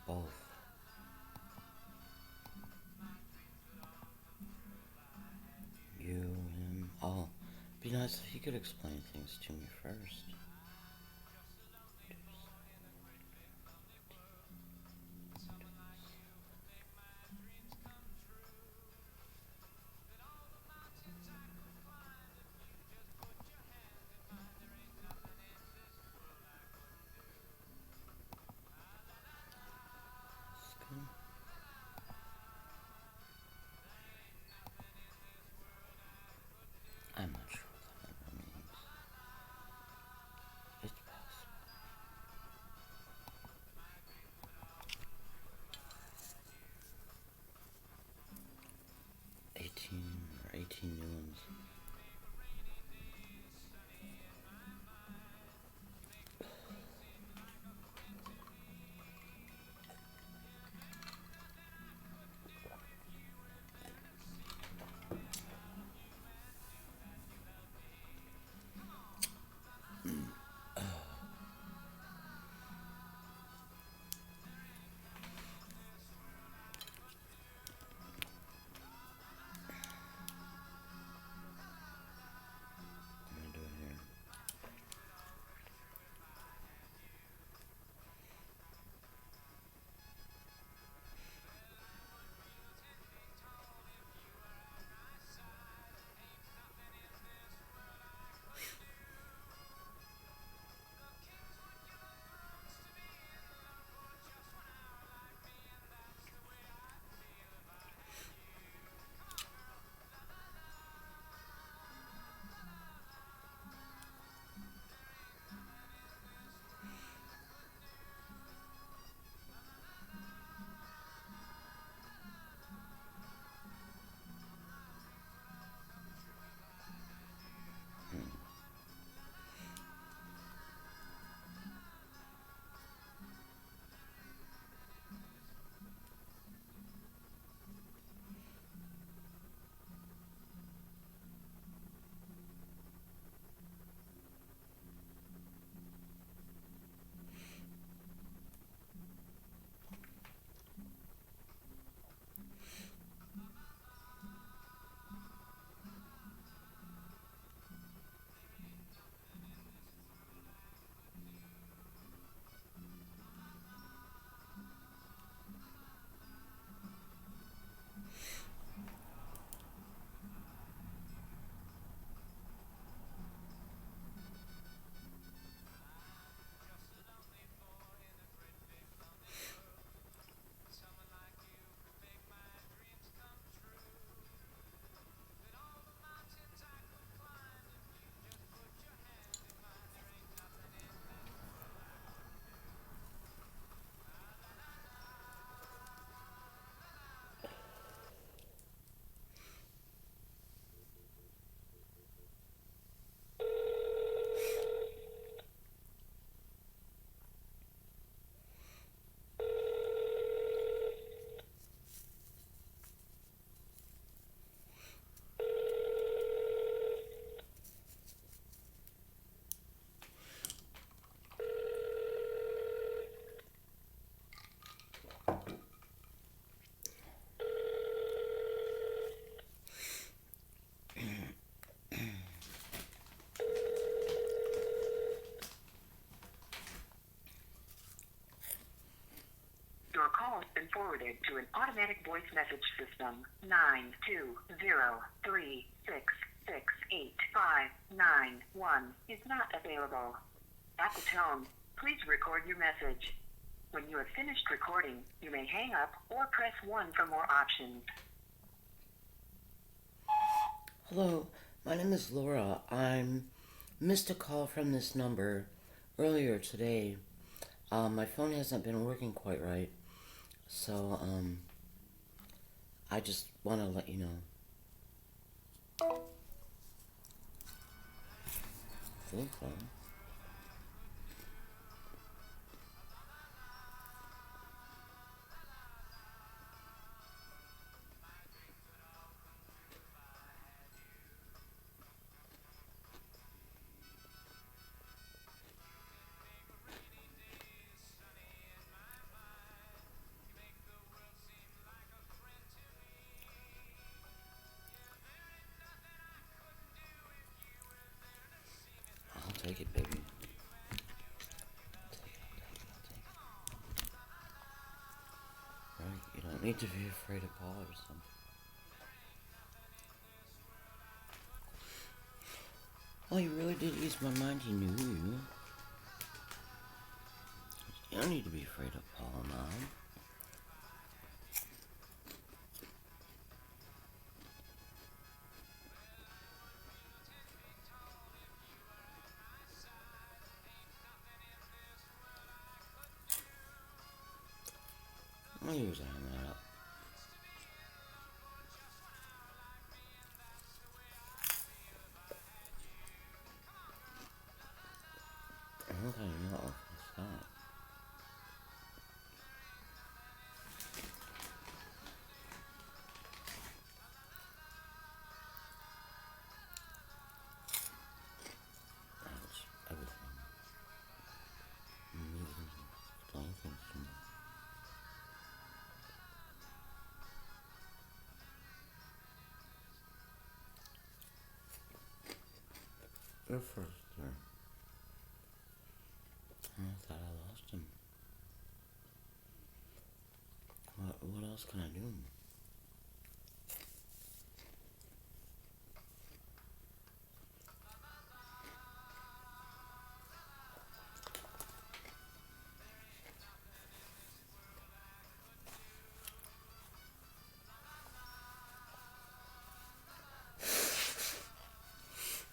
Both. You, him. Oh, be nice if you could explain things to me first. I'm not sure what that number means. It's possible. 18 or 18 new ones. I'm gonna do it here. Your call has been forwarded to an automatic voice message system. 92036668591 is not available. At the tone, please record your message. When you have finished recording, you may hang up or press 1 for more options. Hello, my name is Laura. I missed a call from this number earlier today. My phone hasn't been working quite right, so I just want to let you know. Full phone. need to be afraid of Paul or something. Oh, you really did ease my mind. He knew you. You don't need to be afraid of Paul now. Oh, he was hanging that up. Okay, no, it's not. That's everything. Meetings and explain things to me. You're first there. I thought I lost him. What else can I do?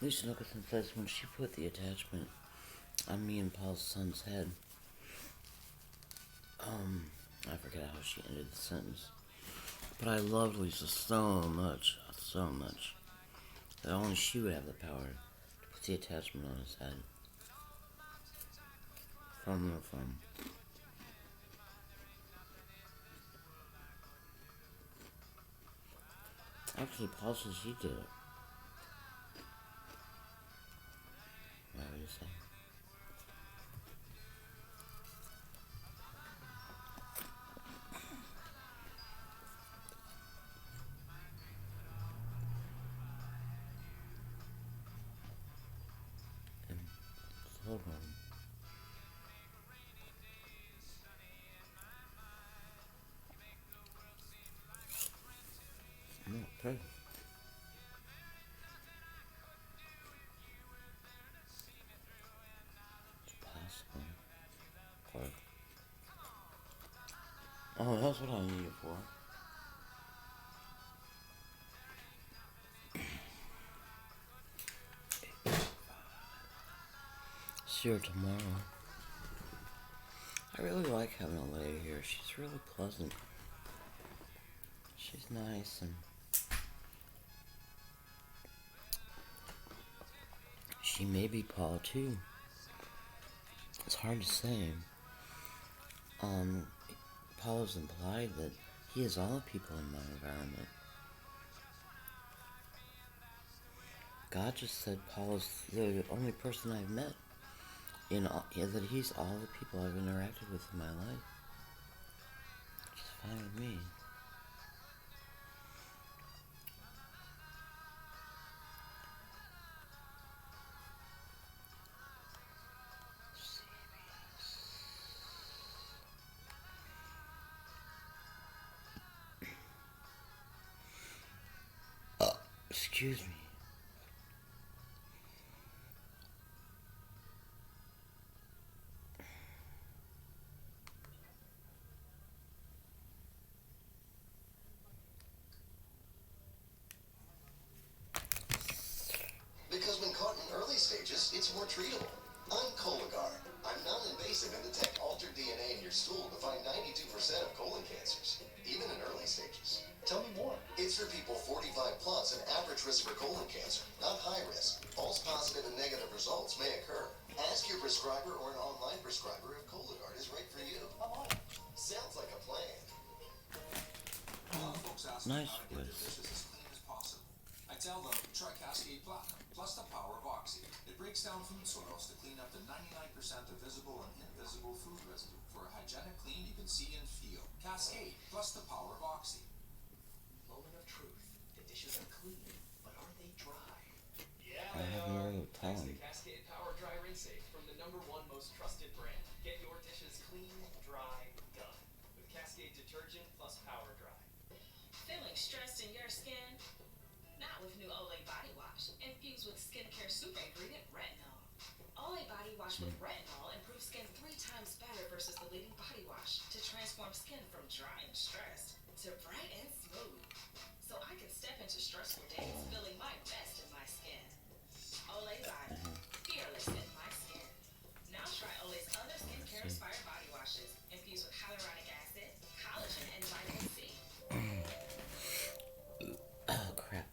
Lisa Nicholson says when she put the attachment on me and Paul's son's head, I forget how she ended the sentence, but I loved Lisa so much, that only she would have the power to put the attachment on his head. From the phone. Actually, Paul says he did it. What would you say? Hold on. No, pray. It's possible. Or, oh, that's what I need it for. See her tomorrow. I really like having a lady here. She's really pleasant. She's nice and she may be Paul too. It's hard to say. Paul has implied that he is all the people in my environment. God just said Paul is the only person I've met that he's all the people I've interacted with in my life. Which is fine with me. Excuse me. Because when caught in early stages, it's more treatable. I'm Cologuard. I'm non-invasive and detect altered DNA in your stool to find 92% of colon cancers, even in early stages. Tell me more. It's for people 45 plus and average risk for colon cancer, not high risk. False positive and negative results may occur. Ask your prescriber or an online prescriber if Cologuard is right for you. Sounds like a plan. Nice voice. I tell them, try Cascade Platinum, plus the power of Oxy. It breaks down food soils to clean up to 99% of visible and invisible food residue for a hygienic clean you can see and feel. Cascade, plus the power of Oxy. Moment of truth. The dishes are clean, but are they dry? Yeah, I they have no are. way of Thanks telling. to Cascade Power Dry Rinse Safe from the #1 most trusted brand. Get your dishes clean, dry, done. With Cascade detergent plus Power Dry. Feeling stressed in your skin? Not with new Olay Body Wash, infused with skincare super ingredient retinol. Olay Body Wash with retinol improves skin 3 times better versus the leading body wash to transform skin from dry and stressed to bright and smooth. So I can step into stressful days feeling my best in my skin. Olay Body, fearless in my skin. Now try Olay's other skincare-inspired body washes infused with hyaluronic acid, collagen, and vitamin C. Oh crap.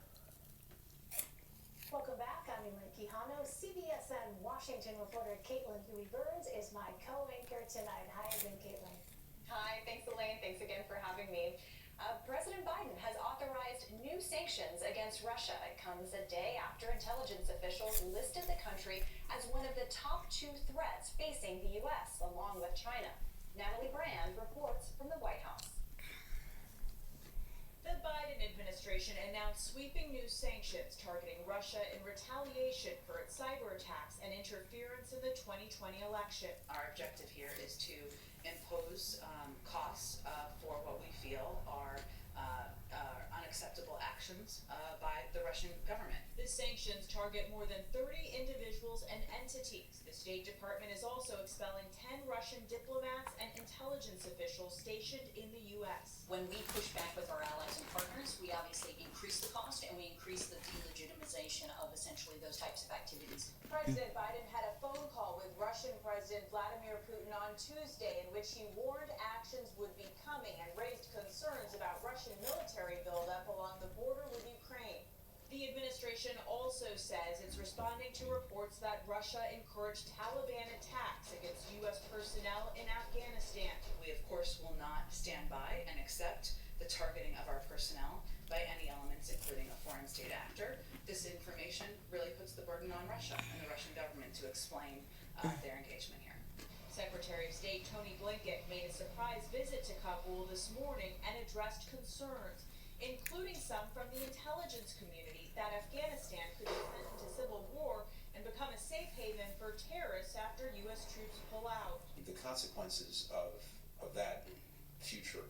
Welcome back. I'm Elaine Quijano. CBSN Washington reporter Caitlin Huey Burns is my co-anchor tonight. Hi again, Caitlin. Hi, thanks Elaine. Thanks again for having me. President Biden has authorized new sanctions against Russia. It comes a day after intelligence officials listed the country as one of the top 2 threats facing the U.S., along with China. Natalie Brand reports from the White House. The Biden administration announced sweeping new sanctions targeting Russia in retaliation for its cyber attacks and interference in the 2020 election. Our objective here is to impose costs for what we feel are unacceptable actions by the Russian government. The sanctions target more than 30 individuals and entities. The State Department is also expelling 10 Russian diplomats and intelligence officials stationed in the U.S. When we push back with our allies and partners, we obviously increase the cost and we increase the delegitimization of essentially those types of activities. President Biden had a phone call with Russian President Vladimir Putin on Tuesday in which he warned actions would be coming and raised concerns about Russian military buildup along the border with Ukraine. The administration also says it's responding to reports that Russia encouraged Taliban attacks against U.S. personnel in Afghanistan. We, of course, will not stand by and accept the targeting of our personnel by any elements, including a foreign state actor. This information really puts the burden on Russia and the Russian government to explain their engagement here. Secretary of State Tony Blinken made a surprise visit to Kabul this morning and addressed concerns, including some from the intelligence community, that Afghanistan could descend into civil war and become a safe haven for terrorists after U.S. troops pull out. The consequences of that future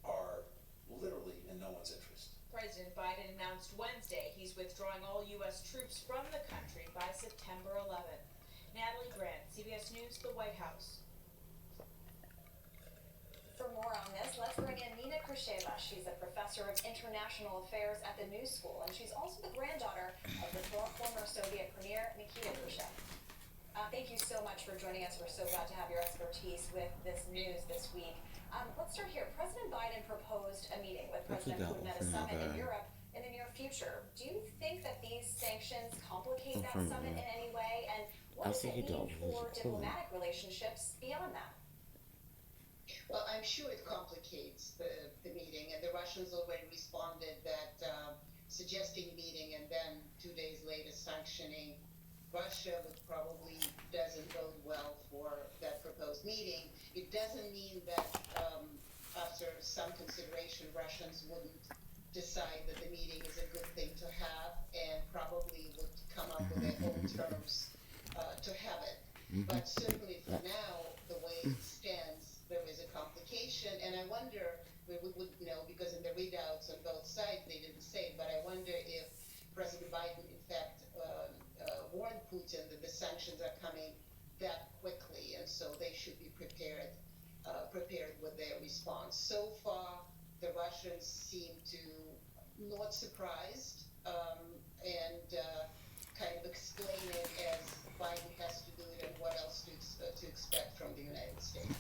are literally in no one's interest. President Biden announced Wednesday he's withdrawing all U.S. troops from the country by September 11th. Natalie Brand, CBS News, the White House. For more on this, let's bring in Nina Khrushcheva. She's a professor of international affairs at the New School, and she's also the granddaughter of the former Soviet premier Nikita Khrushchev. Thank you so much for joining us. We're so glad to have your expertise with this news this week. Let's start here. President Biden proposed a meeting with President Putin at a summit in Europe in the near future. Do you think that these sanctions complicate that summit in any way? And what does it mean for diplomatic relationships beyond that? Well, I'm sure it complicates the meeting, and the Russians already responded that suggesting meeting and then 2 days later sanctioning Russia would probably doesn't bode well for that proposed meeting. It doesn't mean that after some consideration, Russians wouldn't decide that the meeting is a good thing to have and probably would come up with their own terms to have it. But certainly for now, the way it stands, there is a complication, and I wonder, we would because in the readouts on both sides they didn't say it, but I wonder if President Biden in fact warned Putin that the sanctions are coming that quickly, and so they should be prepared with their response. So far, the Russians seem to not surprised and kind of explain it as Biden has to do it and what else to expect from the United States.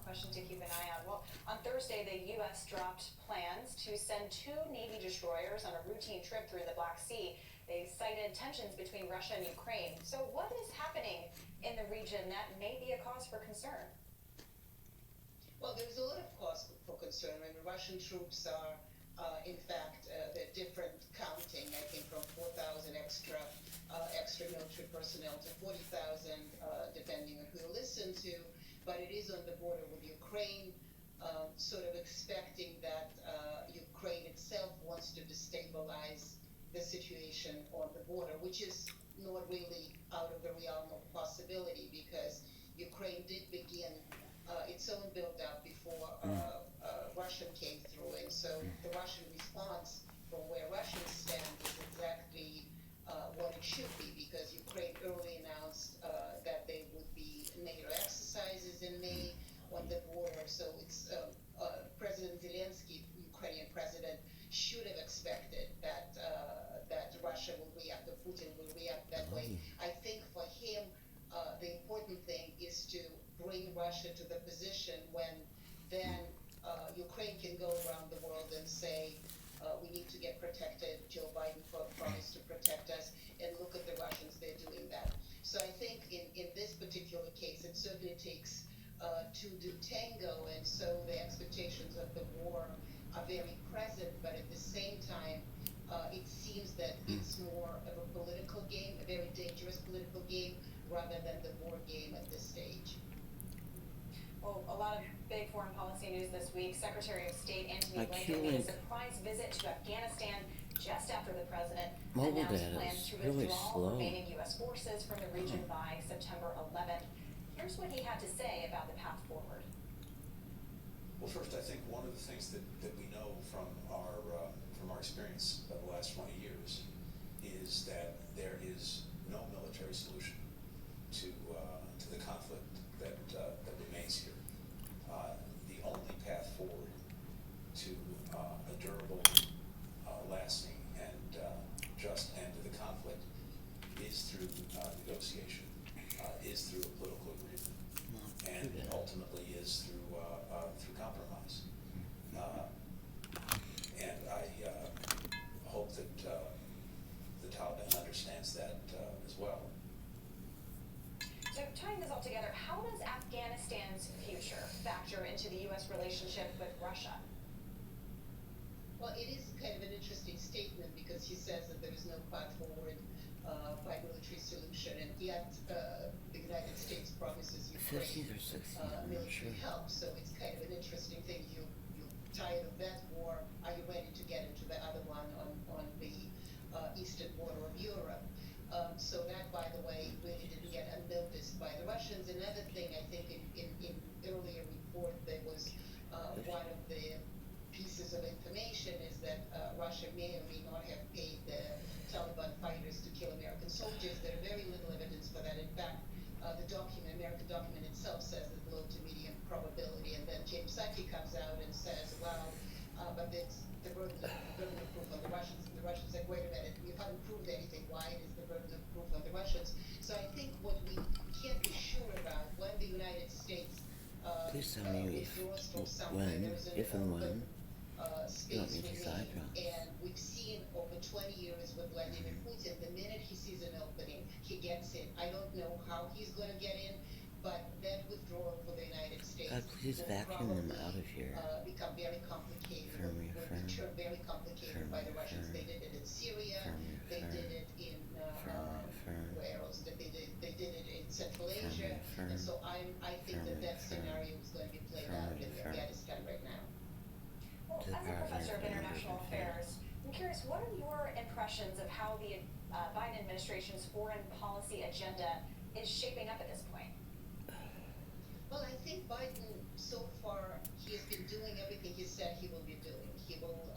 Question to keep an eye on. Well, on Thursday, the U.S. dropped plans to send 2 Navy destroyers on a routine trip through the Black Sea. They cited tensions between Russia and Ukraine. So what is happening in the region that may be a cause for concern? Well, there's a lot of cause for concern. I mean, Russian troops are, in fact, they're different counting, I think, from 4,000 extra military personnel to 40,000, depending on who you listen to. But it is on the border with Ukraine, sort of expecting that Ukraine itself wants to destabilize the situation on the border, which is not really out of the realm of possibility because Ukraine did begin its own build-up before Russia came through, and so the Russian response from where Russians stand is exactly what it should be, because Ukraine early announced that there would be NATO exercises in May on the border. So it's President Zelensky, Ukrainian president, should have expected that that Russia will react, or Putin will react that way. I think for him, the important thing is to bring Russia to the position when then Ukraine can go around the world and say, we need to get protected. Joe Biden promised to protect us, and look at the Russians, they're doing that. So I think in this particular case, it certainly takes to do tango, and so the expectations of the war are very present, but at the same time, it seems that it's more of a political game, a very dangerous political game, rather than the war game at this stage. Well, a lot of big foreign policy news this week. Secretary of State Antony My Blinken made a Q-Link surprise visit to Afghanistan just after the president mobile announced data plans is to really withdraw slow. remaining U.S. forces from the region by September 11th. Here's what he had to say about the path forward. Well, first, I think one of the things that we know from our experience of the last 20 years is that there is no military solution to the conflict that remains here. The only path forward to a durable, lasting, and just end to the conflict is through negotiation, is through a political agreement, and ultimately is through compromise. And I hope that the Taliban understands that as well. So tying this all together, how does Afghanistan's future factor into the U.S. relationship with Russia? Well, it is kind of an interesting statement, because he says that there is no path forward by military solution, and yet the United States promises Ukraine 15 or 16, I'm not military sure. help. So it's kind of an interesting thing. You're tired of that war. Are you ready to get into the other one on the eastern border of Europe? So that, by the way, really didn't get unnoticed by the Russians. Another thing, I think in earlier report, there was one of the pieces of information is that Russia may or may not have paid the Taliban fighters to kill American soldiers. There are very little evidence for that. In fact, the American document itself says that low to medium probability, and then James Psaki comes out and says, well, but it's the burden of proof on the Russians. And the Russians say, wait a minute, you haven't proved anything. Why is the burden of proof on the Russians? So I think what we can't be sure about, when the United States Please tell me withdraws from something, when, there's an if and when, you don't space need these eye remaining. drops. And we've seen over 20 years with Vladimir Putin, the minute he sees an opening, he gets in. I don't know how he's going to get in, but that withdrawal for the United States God, please will vacuum them probably, out of here. become very complicated. Firm, will firm. be very complicated by the Russians. Firm. They did it in Syria. Firm, They firm. did it in Firm. where else did they did it in Central Asia. Firm. And so I think Firm. that Firm. scenario is going to be played Firm. out in Firm. Afghanistan right now. Well, To the as a power of professor of the international numbers, affairs, I'm curious, what are your impressions of how the Biden administration's foreign policy agenda is shaping up at this point? Well, I think Biden, so far, he has been doing everything he said he will be doing. He will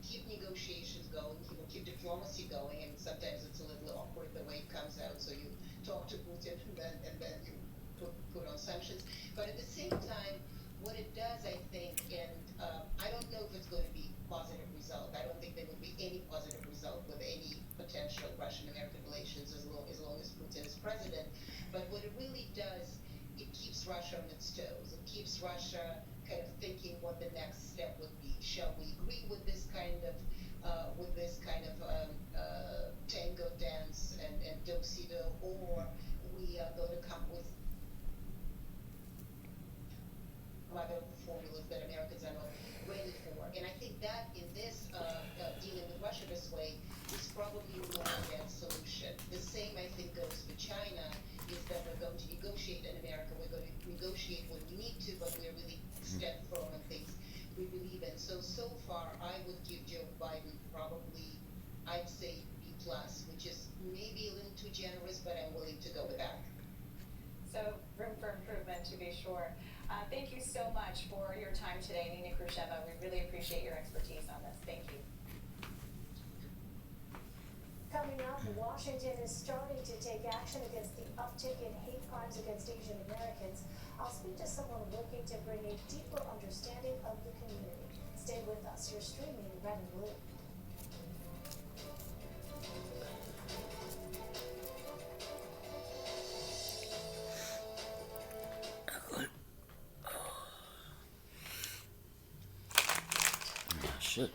keep negotiations going. He will keep diplomacy going. And sometimes it's a little awkward the way it comes out. So you talk to Putin and then you put on sanctions. But at the same time, what it does, I think, and I don't know if it's going to be positive result. I don't think there will be any positive result with any potential Russian-American relations as long as Putin is president. But what it really does, it keeps Russia on its toes. It keeps Russia kind of thinking what the next step would be. Shall we agree with this kind of tango dance and do-si-do, or we are going to come with other formulas that Americans are not ready for? And I think that in this dealing with Russia this way is probably more than solution. The same, I think, goes for China, is that we're going to negotiate in America. We're going to negotiate when we need to, but we're really stand firm on things we believe in. So far, I would give Joe Biden probably, I'd say B+, which is maybe a little too generous, but I'm willing to go with that. So room for improvement, to be sure. Thank you so much for your time today, Nina Khrushcheva. We really appreciate your expertise on this. Thank you. Coming up, Washington is starting to take action against the uptick in hate crimes against Asian Americans. I'll speak to someone working to bring a deeper understanding of the community. Stay with us. You're streaming Red and Blue. Shit.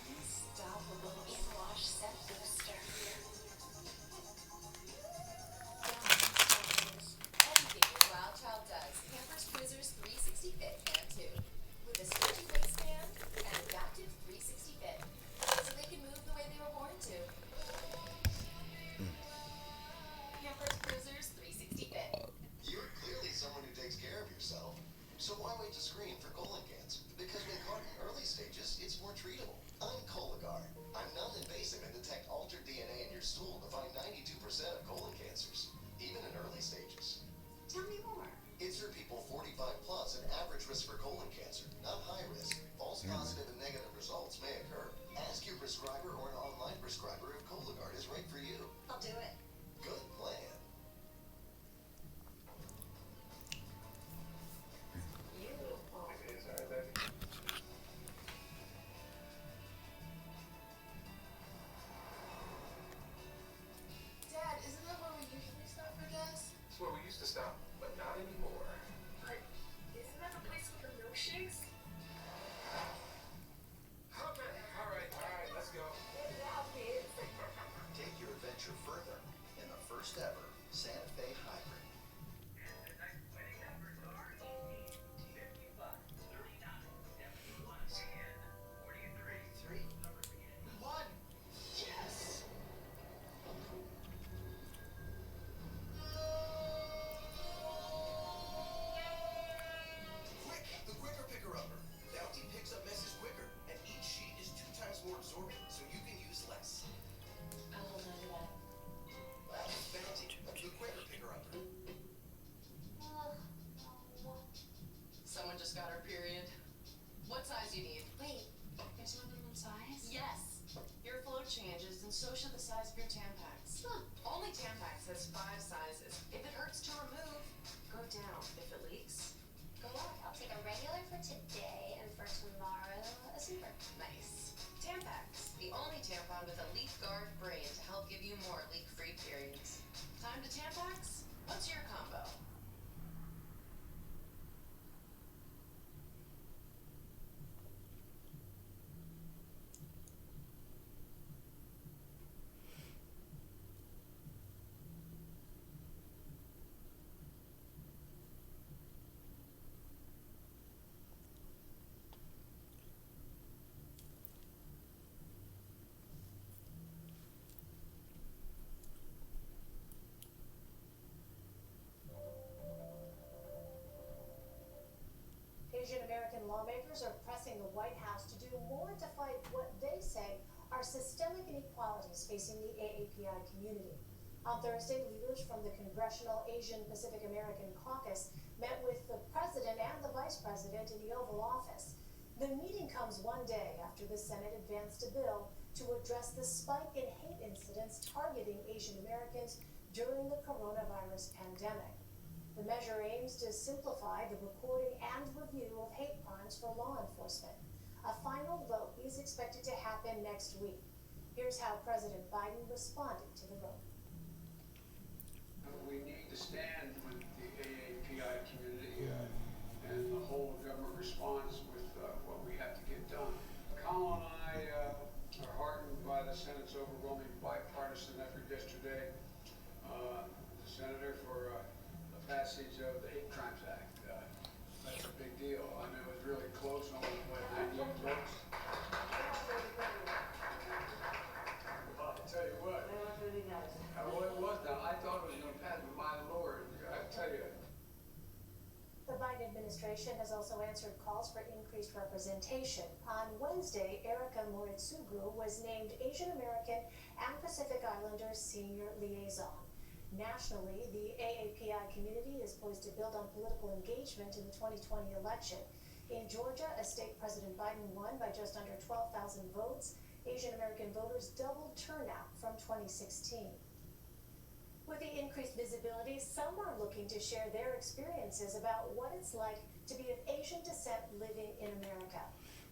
Unstoppable in-wash scent booster. Anything your wild child does, Pampers Cruisers 360 Fit can too. With a stretchy waistband and adaptive 360 Fit, so they can move the way they were born to. Pampers Cruisers 360 Fit. You're clearly someone who takes care of yourself. So why wait to screen for colon cancer? Because when caught in early stages, it's more treatable. I'm Cologuard. I'm non-invasive and detect altered DNA in your stool to find 92% of colon cancers, even in early stages. Tell me more. It's for people 45 plus and average risk for colon cancer, not high risk. False positive and negative results may occur. Ask your prescriber or an online prescriber if Cologuard is right for you. I'll do it. Good plan. Dad, isn't that where we usually stop for gas? It's where we used to stop, but not anymore. But isn't that the place with the milkshakes? Okay, alright, let's go. Take your adventure further in the first ever Santa Fe Hybrid. Yes! Quick, the quicker picker-upper. Bounty picks up messes quicker, and each sheet is 2 times more absorbent, so you can use less. I'll hold on to that. Bounty, the quicker picker-upper. Someone just got her period. What size do you need? Wait, there's no minimum size? Yes. Your flow changes, and so should the size of your Tampax. Only Tampax has 5 sizes. If it hurts to remove, go down. If it leaks, Go up. I'll take a regular for today, and for tomorrow, a super. nice. Tampax, the only tampon with a leak guard braid to help give you more leak-free periods. Time to Tampax? What's your combo? Asian American lawmakers are pressing the White House to do more to fight what they say are systemic inequalities facing the AAPI community. On Thursday, leaders from the Congressional Asian Pacific American Caucus met with the president and the vice president in the Oval Office. The meeting comes one day after the Senate advanced a bill to address the spike in hate incidents targeting Asian Americans during the coronavirus pandemic. The measure aims to simplify the recording and review of hate crimes for law enforcement. A final vote is expected to happen next week. Here's how President Biden responded to the vote. We need to stand with the AAPI community and the whole government response with what we have to get done. Kamala and I are heartened by the Senate's overwhelming bipartisan effort yesterday. The senator for the passage of the Hate Crimes Act. That's a big deal. I mean, it was really close, only 98 votes. Well, I'll tell you what. Well, it was done. I thought it was going to pass, but my lord, I tell you. The Biden administration has also answered calls for increased representation. On Wednesday, Erica Moritsuglu was named Asian American and Pacific Islander Senior Liaison. Nationally, the AAPI community is poised to build on political engagement in the 2020 election. In Georgia, a state President Biden won by just under 12,000 votes. Asian American voters doubled turnout from 2016. With the increased visibility, some are looking to share their experiences about what it's like to be of Asian descent living in America.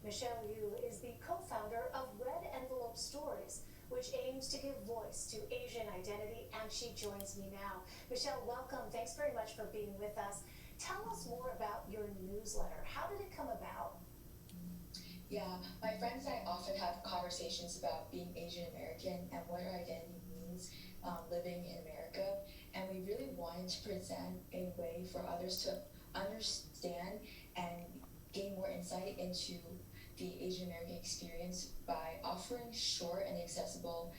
Michelle Yu is the co-founder of Red Envelope Stories, which aims to give voice to Asian identity, and she joins me now. Michelle, welcome. Thanks very much for being with us. Tell us more about your newsletter. How did it come about? Yeah, my friends and I often have conversations about being Asian American and what our identity means living in America. And we really wanted to present a way for others to understand and gain more insight into the Asian American experience by offering short and accessible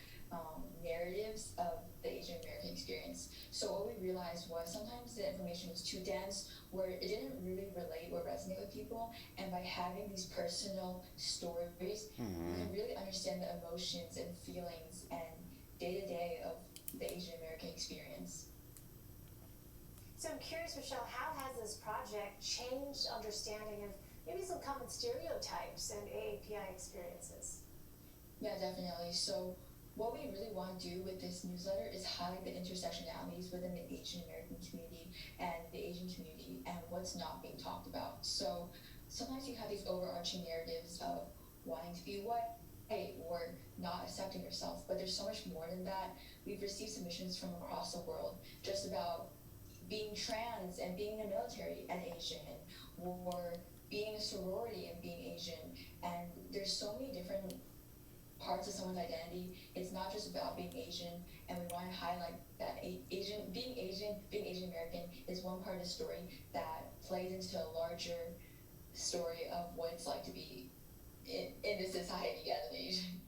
narratives of the Asian American experience. So what we realized was sometimes the information was too dense, where it didn't really relate or resonate with people, and by having these personal stories, we can really understand the emotions and feelings and day-to-day of the Asian American experience. So I'm curious, Michelle, how has this project changed understanding of maybe some common stereotypes and AAPI experiences? Yeah, definitely. So what we really want to do with this newsletter is highlight the intersectionalities within the Asian American community and the Asian community and what's not being talked about. So sometimes you have these overarching narratives of wanting to be white or not accepting yourself, but there's so much more than that. We've received submissions from across the world just about being trans and being in the military and Asian, or being a sorority and being Asian. And there's so many different parts of someone's identity. It's not just about being Asian, and we want to highlight that being Asian American is one part of the story that plays into a larger story of what it's like to be in this society as an Asian.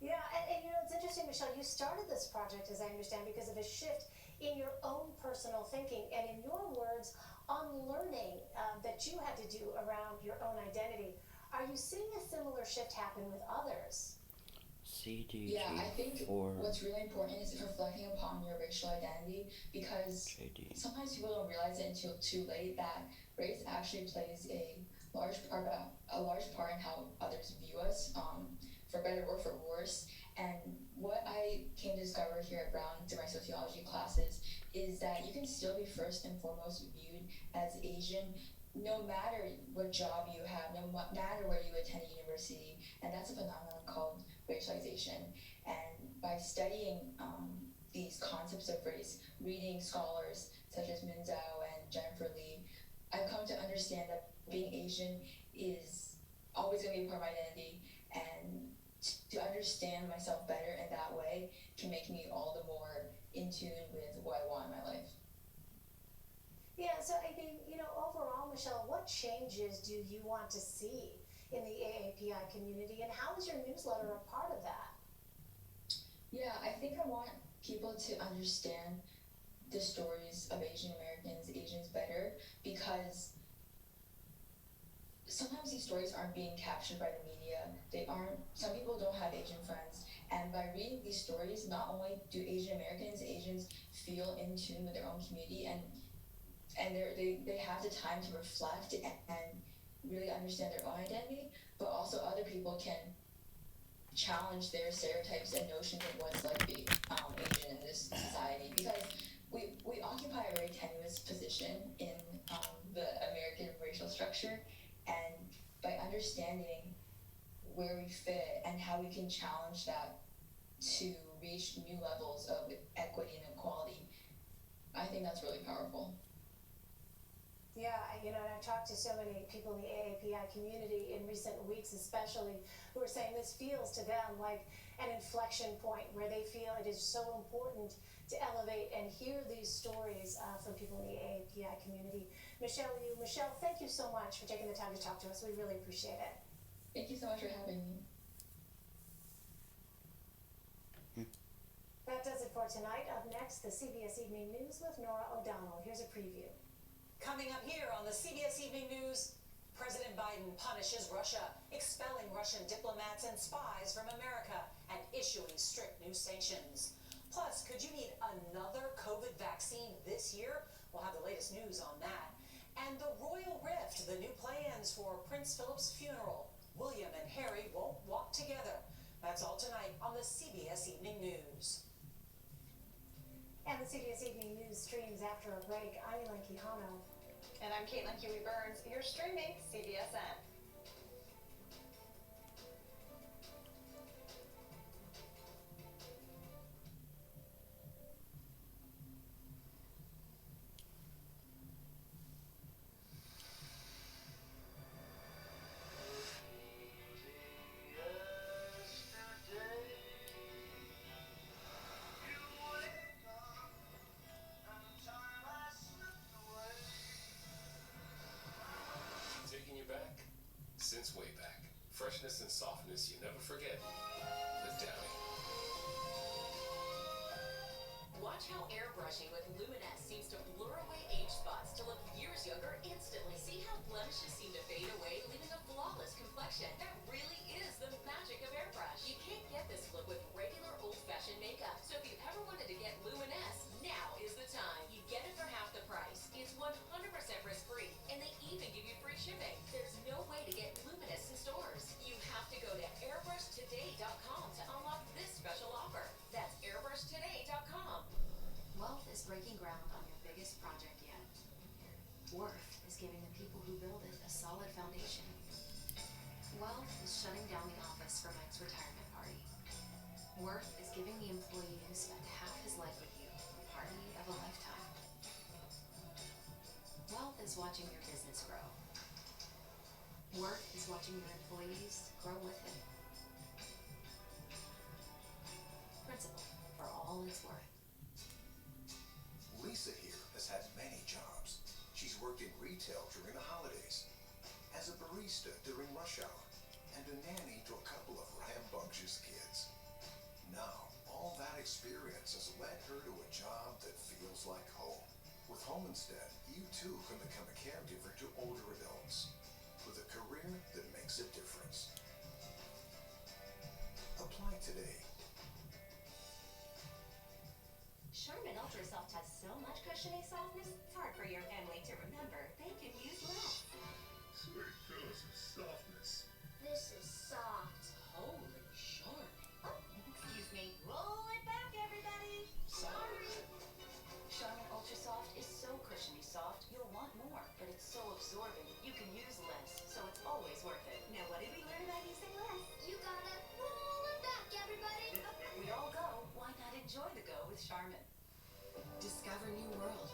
Yeah, and you know, it's interesting, Michelle, you started this project, as I understand, because of a shift in your own personal thinking, and in your words, unlearning that you had to do around your own identity. Are you seeing a similar shift happen with others? CDG Yeah, I think for what's really important is reflecting upon your racial identity, because sometimes people don't realize it until too late that race actually plays a large part in how others view us, for better or for worse. And what I came to discover here at Brown through my sociology classes is that you can still be first and foremost viewed as Asian no matter what job you have, no matter where you attend university, and that's a phenomenon called racialization. And by studying these concepts of race, reading scholars such as Min Zhao and Jennifer Lee, I've come to understand that being Asian is always going to be a part of my identity, and to understand myself better in that way can make me all the more in tune with what I want in my life. Yeah, so I mean, you know, overall, Michelle, what changes do you want to see in the AAPI community, and how is your newsletter a part of that? Yeah, I think I want people to understand the stories of Asian Americans, Asians better, because sometimes these stories aren't being captured by the media. Some people don't have Asian friends. And by reading these stories, not only do Asian Americans, Asians feel in tune with their own community, and they have the time to reflect and really understand their own identity, but also other people can challenge their stereotypes and notions of what it's like to be Asian in this society. Because we occupy a very tenuous position in the American racial structure, and by understanding where we fit and how we can challenge that to reach new levels of equity and equality, I think that's really powerful. Yeah, you know, and I've talked to so many people in the AAPI community in recent weeks especially who are saying this feels to them like an inflection point where they feel it is so important to elevate and hear these stories from people in the AAPI community. Michelle, thank you so much for taking the time to talk to us. We really appreciate it. Thank you so much for having me. That does it for tonight. Up next, the CBS Evening News with Nora O'Donnell. Here's a preview. Coming up here on the CBS Evening News, President Biden punishes Russia, expelling Russian diplomats and spies from America and issuing strict new sanctions. Plus, could you need another COVID vaccine this year? We'll have the latest news on that. And the Royal Rift, the new plans for Prince Philip's funeral. William and Harry won't walk together. That's all tonight on the CBS Evening News. And the CBS Evening News streams after a break. I'm Elaine Quijano. And I'm Caitlin Huey Burns. You're streaming CBSN. Taking you back, since way back. Freshness and softness you never forget. The Downy. Watch how airbrushing with Luminous seems to blur away age spots to look years younger instantly. See how blemishes seem to fade away, leaving a flawless complexion. That really is the magic of airbrush. You can't get this look with regular old-fashioned makeup. So if you ever wanted to get Luminous, now is the time. You get it for half the price. It's 100% risk-free, and they even give you free shipping. There's no way to get Luminous in stores. You have to go to airbrushtoday.com to unlock this special offer. That's airbrushtoday.com. Wealth is breaking ground on your biggest project yet. Worth is giving the people who build it a solid foundation. Wealth is shutting down the office for Mike's retirement party. Worth is giving the employee who spent half his life with you a party of a lifetime. Wealth is watching your business grow. Worth is watching your employees grow with it. Principal, for all it's worth. Lisa here has had many jobs. She's worked in retail during the holidays, as a barista during rush hour, and a nanny to a couple of rambunctious kids. Now, all that experience has led her to a job that feels like home. With Home Instead, you too can become a caregiver to older adults, with a career that makes a difference. Apply today. Charmin Ultra Soft has so much cushioning softness, it's hard for your family to remember. They can use less. Sweet pillows of softness. This is soft. Holy Charmin. Oh, excuse me. Roll it back, everybody. Sorry. Charmin Ultra Soft is so cushiony soft, you'll want more, but it's so absorbent, you can use less, so it's always worth it. Now, what did we learn about using less? You gotta roll it back, everybody. We all go. Why not enjoy the go with Charmin? Discover new worlds.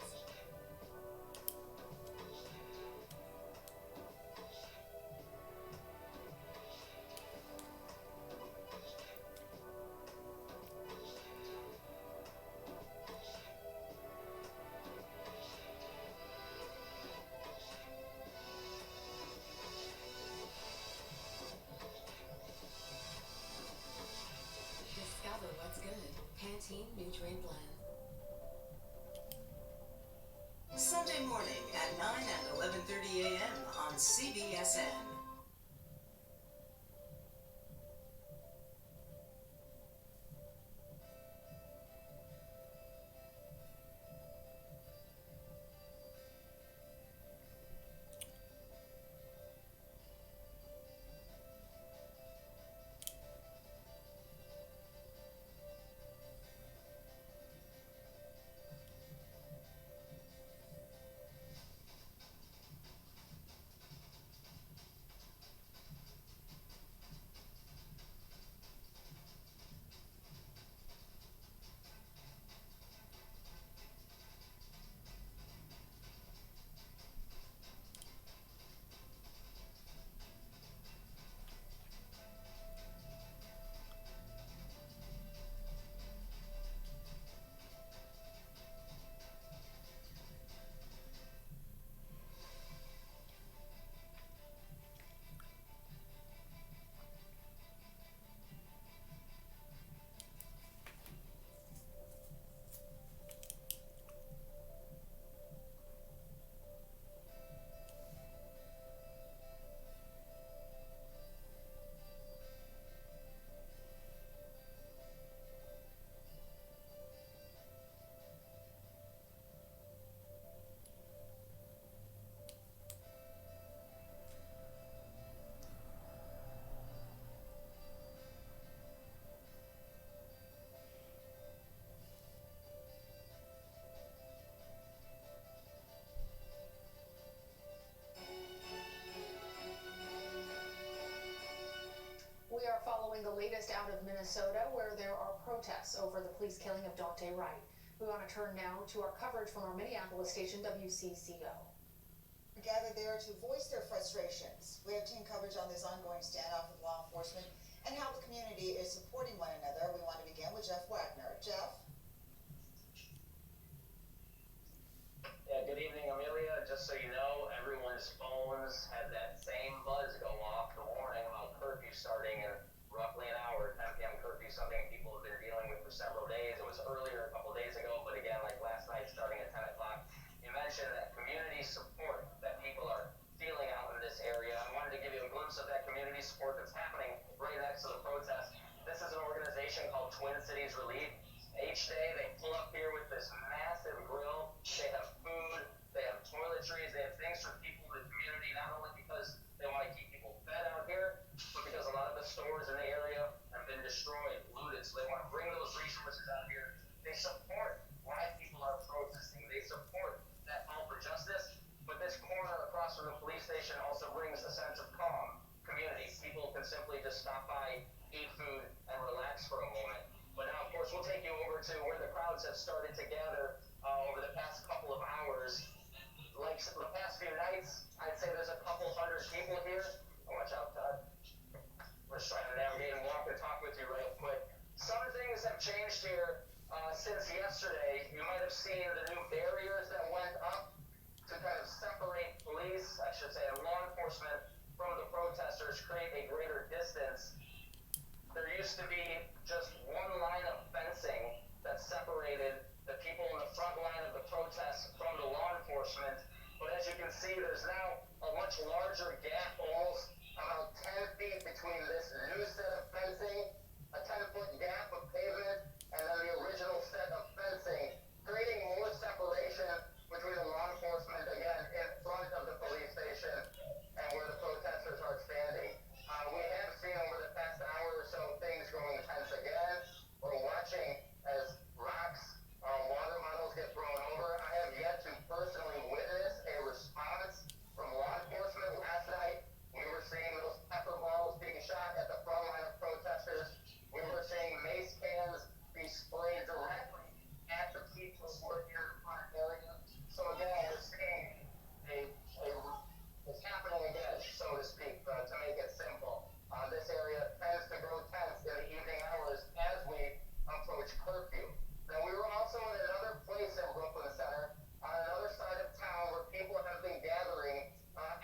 Discover what's good. Pantene Nutrient Blend. Sunday morning at 9 and 11:30 a.m. on CBSN. out of Minnesota, where there are protests over the police killing of Daunte Wright. We want to turn now to our coverage from our Minneapolis station, WCCO. Gathered there to voice their frustrations. We have team coverage on this ongoing standoff with law enforcement and how the community is supporting one another. We want to begin with Jeff Wagner. Jeff? Yeah, good evening, Amelia. Just so you know, everyone's phones had that same buzz go off, the warning about curfew starting in roughly an hour. 10 p.m. curfew, something people have been dealing with for several days. It was earlier a couple days ago, but again, like last night, starting at 10 o'clock. You mentioned that community support that people are feeling out in this area. I wanted to give you a glimpse of that community support that's happening right next to the protest. This is an organization called Twin Cities Relief. Each day they pull up here with this massive grill. They have food, they have toiletries, they have things for people in the community, not only because they want to keep people fed out here, but because a lot of the stores in the area have been destroyed, looted, so they want to bring those resources out here. They support why people are protesting. They support that call for justice, but this corner across from the police station also brings a sense of calm, community. People can simply just stop by, eat food, and relax for a moment. But now, of course, we'll take you over to where the crowds have started to gather over the past couple of hours. Like the past few nights, I'd say there's a couple hundred people here. Oh, watch out, Todd. We're just trying to navigate and walk and talk with you real quick. Some things have changed here since yesterday. You might have seen the new barriers that went up to kind of separate police, I should say, and law enforcement from the protesters, create a greater distance. There used to be just one line of fencing that separated the people in the front line of the protest from the law enforcement. But as you can see, there's now a much larger gap, almost about 10 feet between this new set of fencing, a 10-foot gap of pavement, and then the original set of fencing, creating more separation between the law enforcement, again, in front of the police station and where the protesters are standing. We have seen over the past hour or so things growing tense again. We're watching as rocks, water bottles get thrown over. I have yet to personally witness a response from law enforcement. Last night, we were seeing those pepper balls being shot at the front line of protesters. We were seeing mace cans be sprayed directly at the people who were here in the front area. So again, we're seeing it's happening again, so to speak, to make it simple. This area tends to grow tense in the evening hours as we approach curfew. Now, we were also in another place in Brooklyn Center, on another side of town, where people have been gathering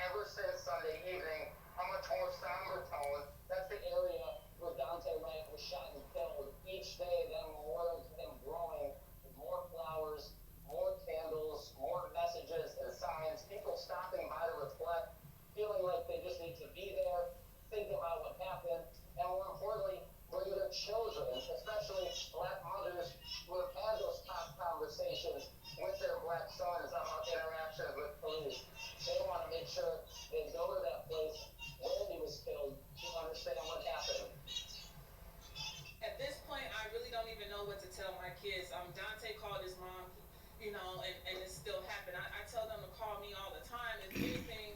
ever since Sunday evening, a much more somber tone. That's the area where Daunte Wright was shot and killed. Each day, that memorial has been growing with more flowers, more candles, more messages and signs, people stopping by to reflect, feeling like they just need to be there, think about what happened, and more importantly, bring their children, especially black mothers who have had those tough conversations with their black sons about interactions with police. They want to make sure they go to that place where he was killed to understand what happened. At this point, I really don't even know what to tell my kids. Daunte called his mom, and it still happened. I tell them to call me all the time if anything,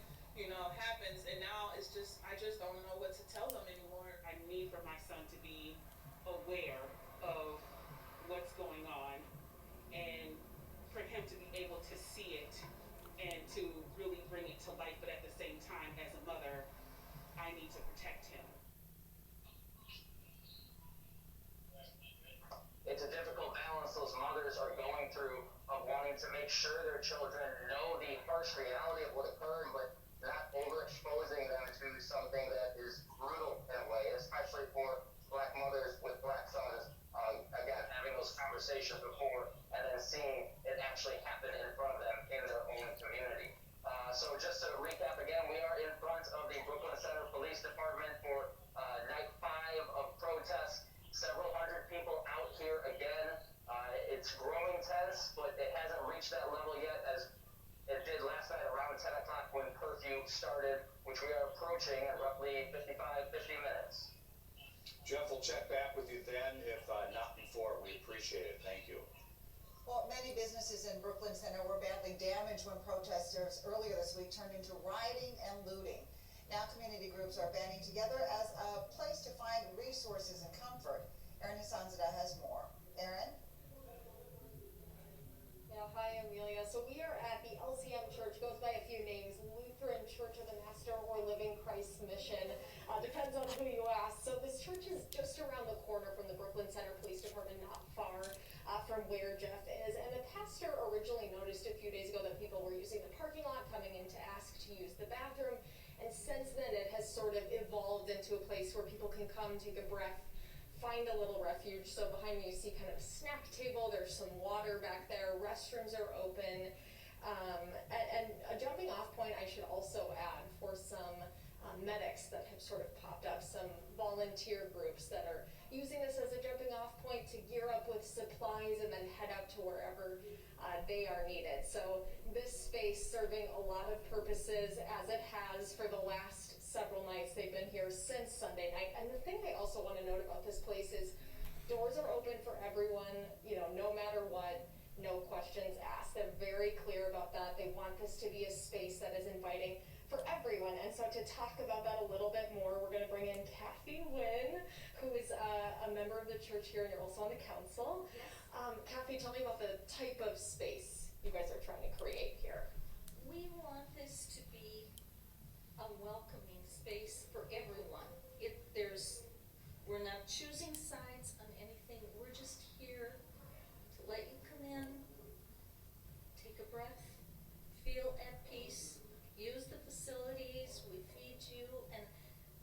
happens, and now I just don't know what to tell them anymore. I need for my son to be aware of what's going on, and for him to be able to see it and to really bring it to life, but at the same time, as a mother, I need to protect him. It's a difficult balance those mothers are going through of wanting to make sure their children know the harsh reality of what occurred, but not overexposing them to something that is brutal in a way, especially for black mothers with black sons. Again, having those conversations before and then seeing it actually happen in front of them in their own community. So just to recap again, we are in front of the Brooklyn Center Police Department for night 5 of protests. Several hundred people out here again. It's growing tense, but it hasn't reached that level yet as it did last night around 10 o'clock when curfew started, which we are approaching in roughly 50 minutes. Jeff, we'll check back with you then, if not before. We appreciate it. Thank you. Well, many businesses in Brooklyn Center were badly damaged when protesters earlier this week turned into rioting and looting. Now community groups are banding together as a place to find resources and come Bethesda has more. Erin? Yeah, hi Amelia. So we are at the LCM Church, goes by a few names, Lutheran Church of the Master or Living Christ Mission. Depends on who you ask. So this church is just around the corner from the Brooklyn Center Police Department, not far from where Jeff is. And the pastor originally noticed a few days ago that people were using the parking lot, coming in to ask to use the bathroom. And since then it has sort of evolved into a place where people can come, take a breath, find a little refuge. So behind me you see kind of a snack table, there's some water back there, restrooms are open, and a jumping off point I should also add for some medics that have sort of popped up, some volunteer groups that are using this as a jumping off point to gear up with supplies and then head out to wherever they are needed. So this space serving a lot of purposes, as it has for the last several nights. They've been here since Sunday night. And the thing I also want to note about this place is doors are open for everyone, no matter what, no questions asked. They're very clear about that. They want this to be a space that is inviting for everyone. And so to talk about that a little bit more, we're going to bring in Kathy Wynn, who is a member of the church here, and you're also on the council. Yes. Kathy, tell me about the type of space you guys are trying to create here. We want this to be a welcoming space for everyone. We're not choosing sides on anything. We're just here to let you come in, take a breath, feel at peace, use the facilities, we feed you, and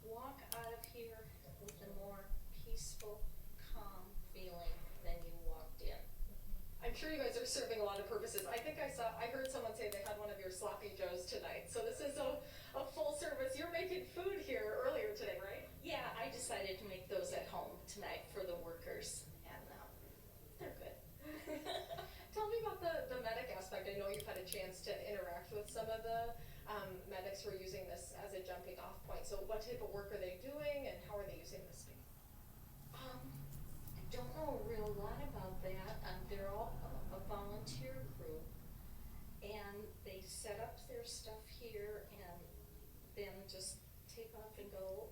walk out of here with a more peaceful, calm feeling than you walked in. I'm sure you guys are serving a lot of purposes. I heard someone say they had one of your sloppy joes tonight. So this is a full service. You're making food here earlier today, right? Yeah, I decided to make those at home tonight for the workers, and they're good. Tell me about the medic aspect. I know you've had a chance to interact with some of the medics who are using this as a jumping off point. So what type of work are they doing, and how are they using this space? I don't know a real lot about that. They're all a volunteer group, and they set up their stuff here and then just take off and go.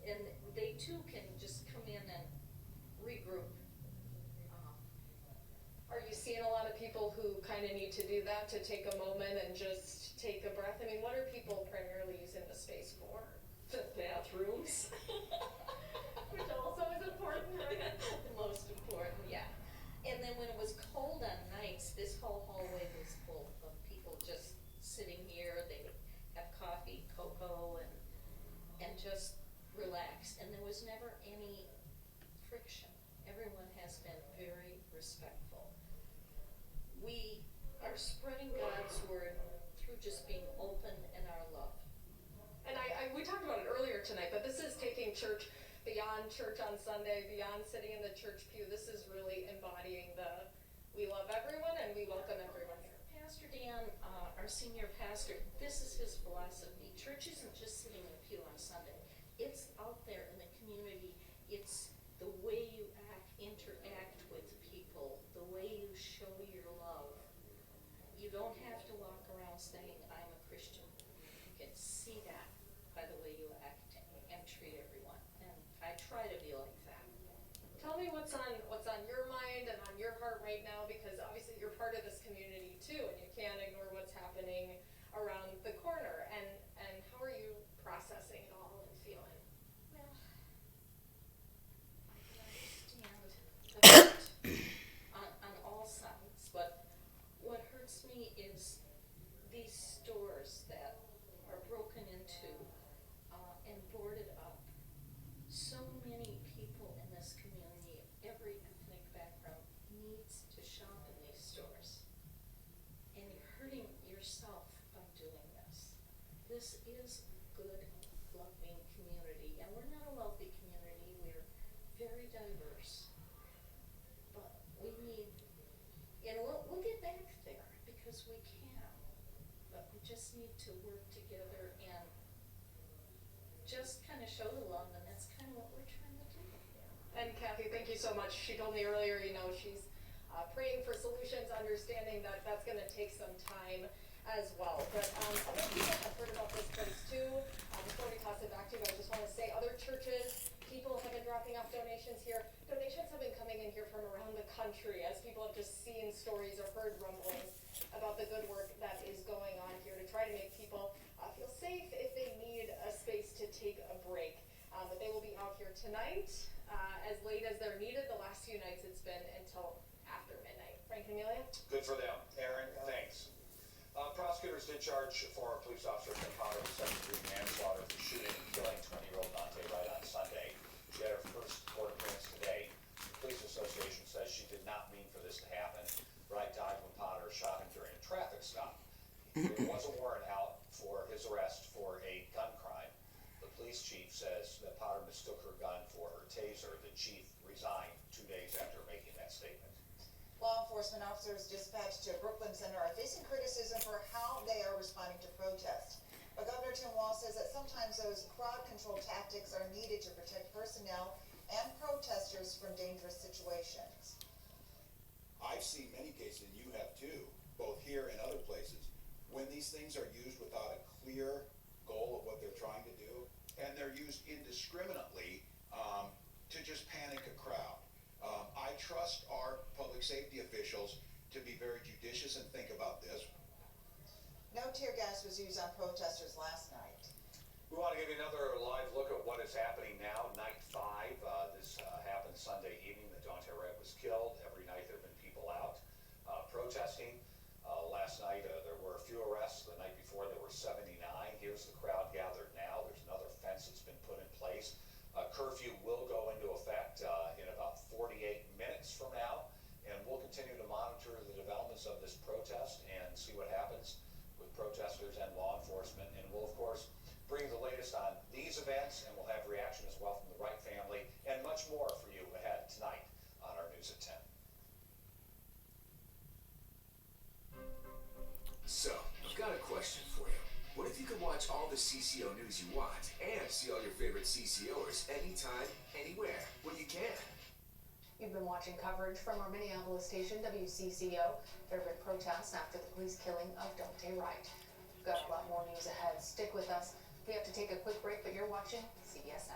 And they too can just come in and regroup. Are you seeing a lot of people who kind of need to do that, to take a moment and just take a breath? I mean, what are people primarily using the space for? The bathrooms. Which also is important, right? The most important, yeah. And then when it was cold on nights, this whole hallway was full of people just sitting here. They would have coffee, cocoa, and just relax. And there was never any friction. Everyone has been very respectful. We are spreading God's word through just being open in our love. And we talked about it earlier tonight, but this is taking church beyond church on Sunday, beyond sitting in the church pew. This is really embodying we love everyone and we welcome everyone here. Pastor Dan, our senior pastor, this is his philosophy. Church isn't just sitting in a pew on Sunday. It's out there in the community. It's the way you interact with people, the way you show your love. You don't have to walk around saying, I'm a Christian. You can see that by the way you act and treat everyone. And I try to be like that. Tell me what's on your mind and on your heart right now, because obviously you're part of this community too, and you can't ignore what's happening around the corner. And how are you processing it all and feeling? Well, I can understand on all sides, but what hurts me is these stores that are broken into and boarded up. So many people in this community, every ethnic background, needs to shop in these stores. And you're hurting yourself by doing this. This is good, loving community. And we're not a wealthy community. We're very diverse. But we need, and we'll get back there because we can. But we just need to work together and just kind of show the love, and that's kind of what we're trying to do. And Kathy, thank you so much. She told me earlier, she's praying for solutions, understanding that that's going to take some time as well. But other people have heard about this place too. Before we toss it back to you, I just want to say other churches, people have been dropping off donations here. Donations have been coming coming in here from around the country as people have just seen stories or heard rumblings about the good work that is going on here to try to make people feel safe if they need a space to take a break. But they will be out here tonight as late as they're needed. The last few nights it's been until after midnight. Frank and Amelia? Good for them. Aaron, thanks. Prosecutors did charge former police officer Kim Potter with second-degree manslaughter for shooting and killing 20-year-old Dante Wright on Sunday. She had her first court appearance today. The police association says she did not mean for this to happen. Wright died when Potter shot him during a traffic stop. There was a warrant out for his arrest for a gun crime. The police chief says that Potter mistook her gun for her taser. The chief resigned 2 days after making that statement. Law enforcement officers dispatched to Brooklyn Center are facing criticism for how they are responding to protests. But Governor Tim Walz says that sometimes those crowd control tactics are needed to protect personnel and protesters from dangerous situations. I've seen many cases, and you have too, both here and other places, when these things are used without a clear goal of what they're trying to do, and they're used indiscriminately to just panic a crowd. I trust our public safety officials to be very judicious and think about this. No tear gas was used on protesters last night. We want to give you another live look at what is happening now. Night 5. This happened Sunday evening that Dante Wright was killed. Every night there have been people out protesting. Last night there were a few arrests. The night before there were 79. Here's the crowd gathered now. There's another fence that's been put in place. Curfew will go into effect in about 48 minutes from now, and we'll continue to monitor the developments of this protest and see what happens with protesters and law enforcement. And we'll, of course, bring the latest on these events, and we'll have reaction as well from the Wright family and much more for you ahead tonight on our News at 10. So, I've got a question for you. What if you could watch all the CCO news you want and see all your favorite CCOers anytime, anywhere, when you can? You've been watching coverage from our Minneapolis station, WCCO. There have been protests after the police killing of Dante Wright. We've got a lot more news ahead. Stick with us. We have to take a quick break, but you're watching CBS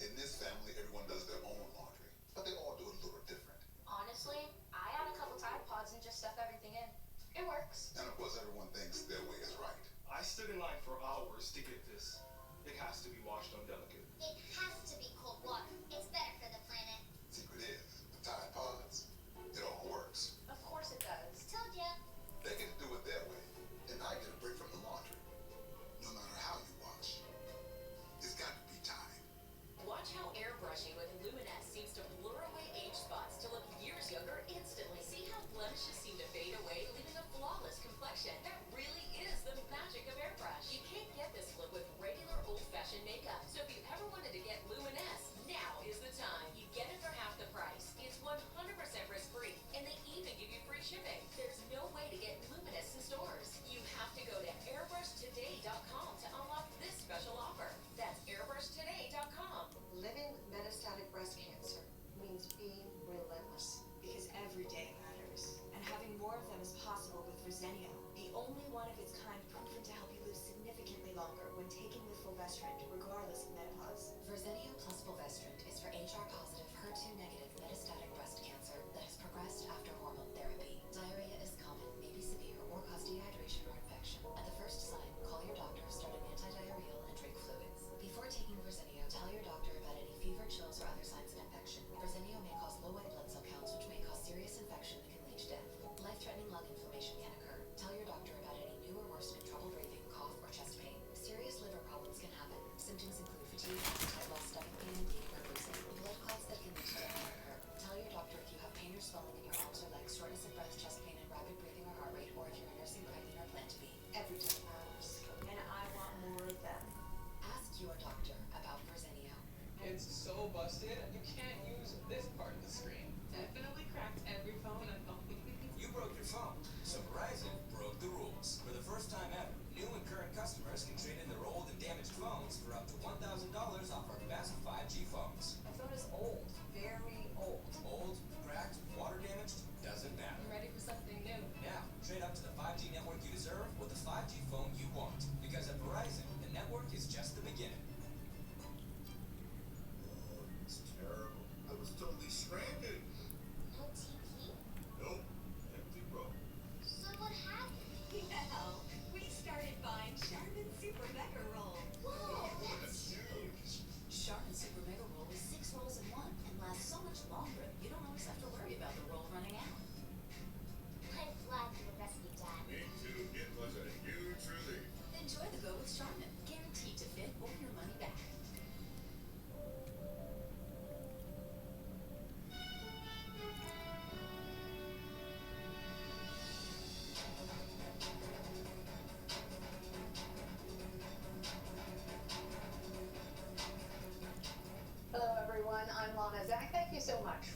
9. In this family, everyone does their own laundry, but they all do it a little different. Honestly, I add a couple Tide Pods and just stuff everything in. It works. And of course, everyone thinks their way is right. I stood in line for hours to get this. It has to be washed on delicate. It has to be cold water. It's better for the planet. Secret is, the Tide Pods, it all works. Of course it does. Told ya. They get to do it their way, and I get a break from the laundry. No matter how you wash, it's got to be Tide. Watch how airbrushing with Luminous seems to blur away age spots to look years younger instantly. See how blemishes seem to fade away, leaving a flawless complexion. That really is the magic of airbrush. You can't get this look with regular old-fashioned makeup. So if you ever wanted to get Luminous, now is the time. You get it for half the price. It's 100% risk-free, and they even give you free shipping. There's no way to get Luminous in stores. You have to go to airbrushtoday.com to unlock this special offer. That's airbrushtoday.com. Living with metastatic breast cancer means being relentless, because every day matters. And having more of them is possible with Verzenio, the only one of its kind proven to help you live significantly longer when taken with fulvestrant, regardless of menopause. Verzenio plus fulvestrant is for HR-positive, HER2-negative metastatic breast cancer that has progressed after hormone therapy. Diarrhea is common, may be severe, or cause dehydration or infection. At the first sign, call your doctor, start an antidiarrheal, and drink fluids. Before taking Verzenio, tell your doctor about any fever, chills, or other signs of infection. Verzenio may cause low white blood cell counts, which may cause serious infection that can lead to death. Life-threatening lung inflammation can occur. Tell your doctor about any new or worsening trouble breathing, cough, or chest pain. Serious liver problems can happen. Symptoms include fatigue, appetite loss, stomach pain, and bleeding or bruising. Blood clots that can lead to death can occur. Tell your doctor if you have pain or swelling in your arms or legs, shortness of breath, chest pain, and rapid breathing or heart rate, or if you're nursing, pregnant, or plan to be. Every day matters, and I want more of them. Ask your doctor about Verzenio. It's so busted, you can't use this part of the screen. Definitely cracked every phone I own. You broke your phone, so Verizon broke the rules. For the first time ever, new and current customers can trade in their old and damaged phones for up to $1,000 off our best 5G phones. My phone is old, very old. Old, cracked, water damaged, doesn't matter. I'm ready for something new. Now, trade up to the 5G network you deserve with the 5G phone you want. Because at Verizon, the network is just the beginning.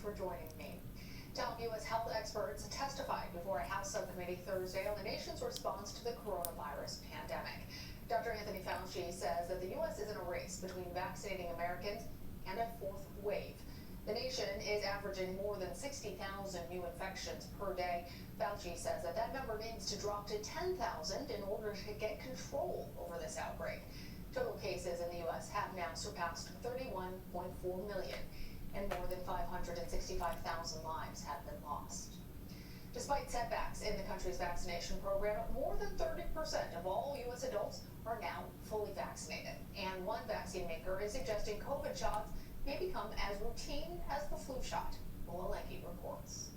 for joining me. Top U.S. health experts testified before a House subcommittee Thursday on the nation's response to the coronavirus pandemic. Dr. Anthony Fauci says that the U.S. is in a race between vaccinating Americans and a fourth wave. The nation is averaging more than 60,000 new infections per day. Fauci says that that number needs to drop to 10,000 in order to get control over this outbreak. Total cases in the U.S. have now surpassed 31.4 million, and more than 565,000 lives have been lost. Despite setbacks in the country's vaccination program, more than 30% of all U.S. adults are now fully vaccinated. And one vaccine maker is suggesting COVID shots may become as routine as the flu shot. Mola Leckie reports.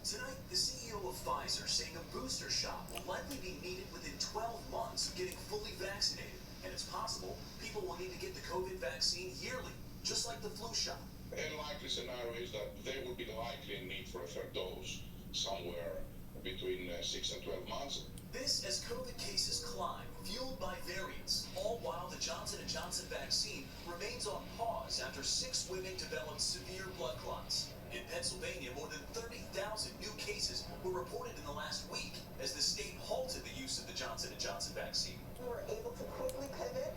Tonight, the CEO of Pfizer saying a booster shot will likely be needed within 12 months of getting fully vaccinated. And it's possible people will need to get the COVID vaccine yearly, just like the flu shot. A likely scenario is that there will be likely a need for a third dose somewhere between 6 and 12 months. This as COVID cases climb, fueled by variants, all while the Johnson & Johnson vaccine remains on pause after 6 women developed severe blood clots. In Pennsylvania, more than 30,000 new cases were reported in the last week as the state halted the use of the Johnson & Johnson vaccine. We were able to quickly pivot